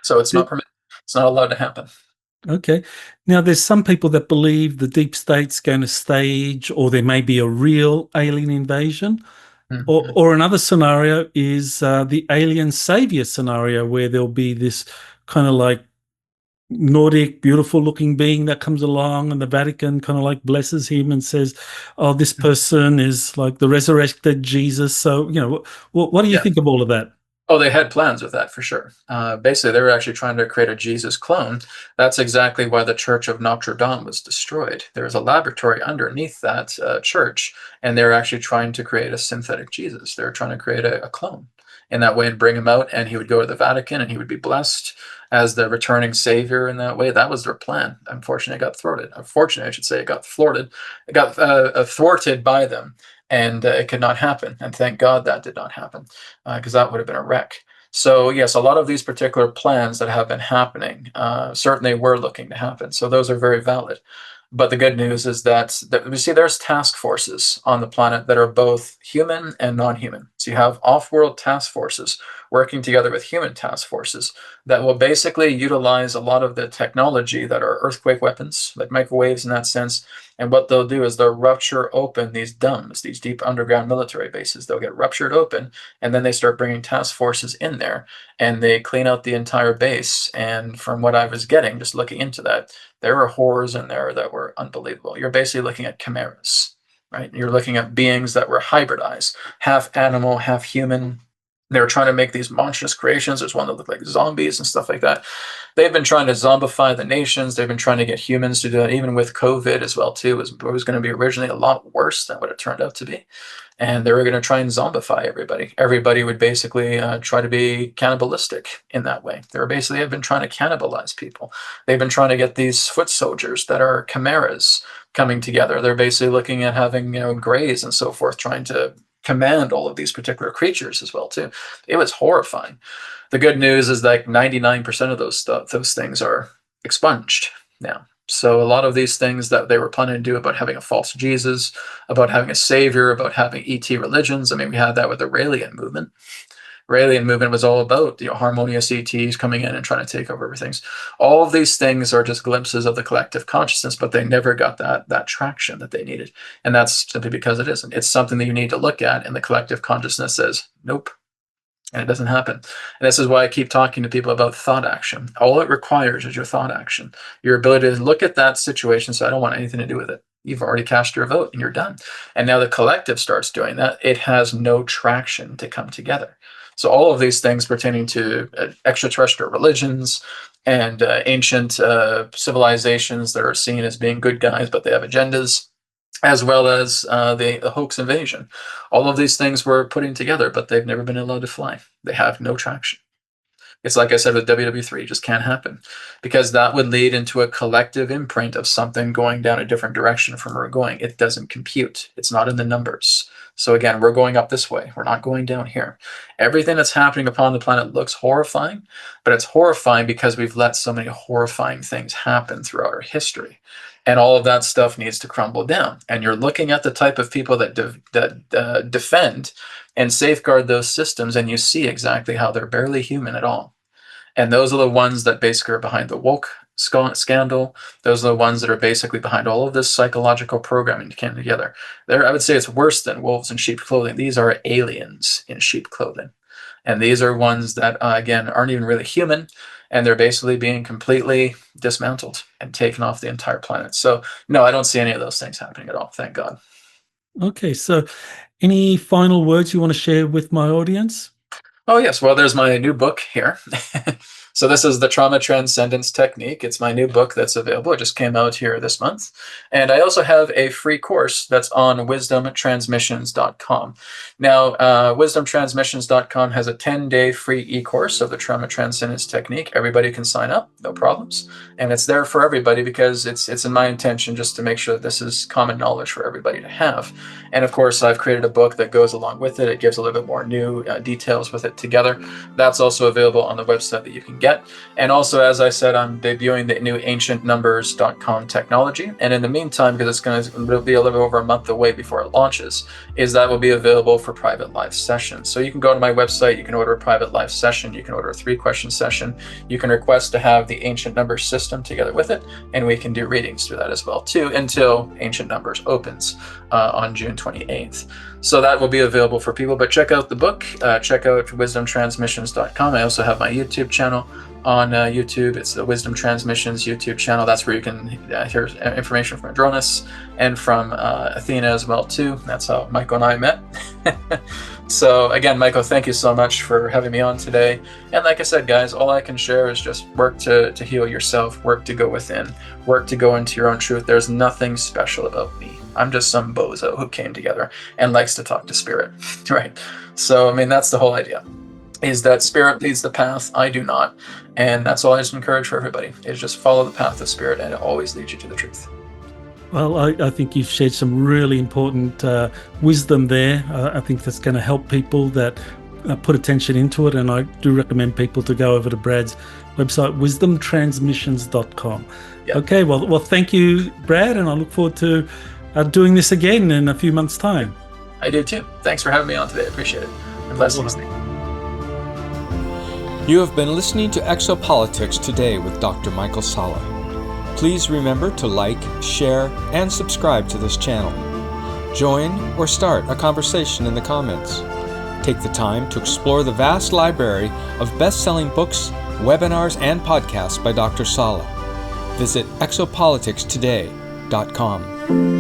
So it's not permitted. It's not allowed to happen. Okay. Now, there's some people that believe the deep state's going to stage, or there may be a real alien invasion. Mhm. Or another scenario is the alien savior scenario, where there'll be this kind of like Nordic, beautiful looking being that comes along, and the Vatican kind of like blesses him and says, oh, this person is like the resurrected Jesus. So, what do you Yeah. think of all of that? Oh, they had plans with that for sure. Basically, they were actually trying to create a Jesus clone. That's exactly why the Church of Notre Dame was destroyed. There was a laboratory underneath that church, and they were actually trying to create a synthetic Jesus. They were trying to create a clone in that way and bring him out, and he would go to the Vatican and he would be blessed as the returning savior in that way. That was their plan. Unfortunately, it got thwarted. Unfortunately, I should say, it got thwarted. It got thwarted by them, and it could not happen. And thank God that did not happen, because that would have been a wreck. So yes, a lot of these particular plans that have been happening certainly were looking to happen. So those are very valid. But the good news is that we see there's task forces on the planet that are both human and non-human. So you have off-world task forces working together with human task forces that will basically utilize a lot of the technology that are earthquake weapons, like microwaves in that sense. And what they'll do is they'll rupture open these DUMBs, these deep underground military bases. They'll get ruptured open, and then they start bringing task forces in there, and they clean out the entire base. And from what I was getting, just looking into that, there were horrors in there that were unbelievable. You're basically looking at chimeras, right? You're looking at beings that were hybridized, half animal, half human. They were trying to make these monstrous creations. There's one that looked like zombies and stuff like that. They've been trying to zombify the nations. They've been trying to get humans to do that, even with COVID as well, too. It was going to be originally a lot worse than what it turned out to be. And they were going to try and zombify everybody. Everybody would basically try to be cannibalistic in that way. They were basically have been trying to cannibalize people. They've been trying to get these foot soldiers that are chimeras coming together. They're basically looking at having, greys and so forth, trying to command all of these particular creatures as well too. It was horrifying. The good news is like 99% of those things are expunged now. So a lot of these things that they were planning to do about having a false Jesus, about having a savior, about having ET religions. I mean, we had that with the Raelian movement. Raelian movement was all about harmonious ETs coming in and trying to take over everything. All of these things are just glimpses of the collective consciousness, but they never got that traction that they needed. And that's simply because it isn't. It's something that you need to look at, and the collective consciousness says, nope. And it doesn't happen. And this is why I keep talking to people about thought action. All it requires is your thought action, your ability to look at that situation. So I don't want anything to do with it. You've already cast your vote and you're done. And now the collective starts doing that. It has no traction to come together. So all of these things pertaining to extraterrestrial religions and ancient civilizations that are seen as being good guys, but they have agendas, as well as the hoax invasion. All of these things we're putting together, but they've never been allowed to fly. They have no traction. It's like I said with WW3, it just can't happen, because that would lead into a collective imprint of something going down a different direction from where we're going. It doesn't compute. It's not in the numbers. So again, we're going up this way. We're not going down here. Everything that's happening upon the planet looks horrifying, but it's horrifying because we've let so many horrifying things happen throughout our history. And all of that stuff needs to crumble down. And you're looking at the type of people that defend and safeguard those systems, and you see exactly how they're barely human at all. And those are the ones that basically are behind the woke scandal. Those are the ones that are basically behind all of this psychological programming came together. I would say it's worse than wolves in sheep clothing. These are aliens in sheep clothing. And these are ones that, again, aren't even really human. And they're basically being completely dismantled and taken off the entire planet. So, no, I don't see any of those things happening at all. Thank God. Okay, so any final words you want to share with my audience? Oh, yes. Well, there's my new book here. So this is the Trauma Transcendence Technique. It's my new book that's available. It just came out here this month. And I also have a free course that's on wisdomtransmissions.com. Now, wisdomtransmissions.com has a 10-day free e-course of the Trauma Transcendence Technique. Everybody can sign up, no problems. And it's there for everybody because it's in my intention just to make sure that this is common knowledge for everybody to have. And of course, I've created a book that goes along with it. It gives a little bit more new details with it together. That's also available on the website that you can get. And also, as I said, I'm debuting the new ancientnumbers.com technology. And in the meantime, because it'll be a little bit over a month away before it launches, that will be available for private live sessions. So you can go to my website, you can order a private live session, you can order a 3-question session, you can request to have the Ancient Numbers system together with it, and we can do readings through that as well too until Ancient Numbers opens on June 28th. So that will be available for people, but check out the book, check out wisdomtransmissions.com. I also have my YouTube channel on YouTube. It's the Wisdom Transmissions YouTube channel. That's where you can hear information from Adronis and from Athena as well too. That's how Michael and I met. So again, Michael, thank you so much for having me on today. And like I said, guys, all I can share is just work to heal yourself, work to go within, work to go into your own truth. There's nothing special about me. I'm just some bozo who came together and likes to talk to spirit, right? So, I mean, that's the whole idea, is that spirit leads the path. I do not. And that's all I just encourage for everybody, is just follow the path of spirit, and it always leads you to the truth. Well, I think you've shared some really important wisdom there. I think that's going to help people that put attention into it, and I do recommend people to go over to Brad's website, wisdomtransmissions.com. Yep. Okay, well, thank you, Brad, and I look forward to doing this again in a few months' time. I do too. Thanks for having me on today. I appreciate it. And blessings. You have been listening to Exopolitics Today with Dr. Michael Salla. Please remember to like, share, and subscribe to this channel. Join or start a conversation in the comments. Take the time to explore the vast library of best-selling books, webinars, and podcasts by Dr. Salla. Visit exopoliticstoday.com.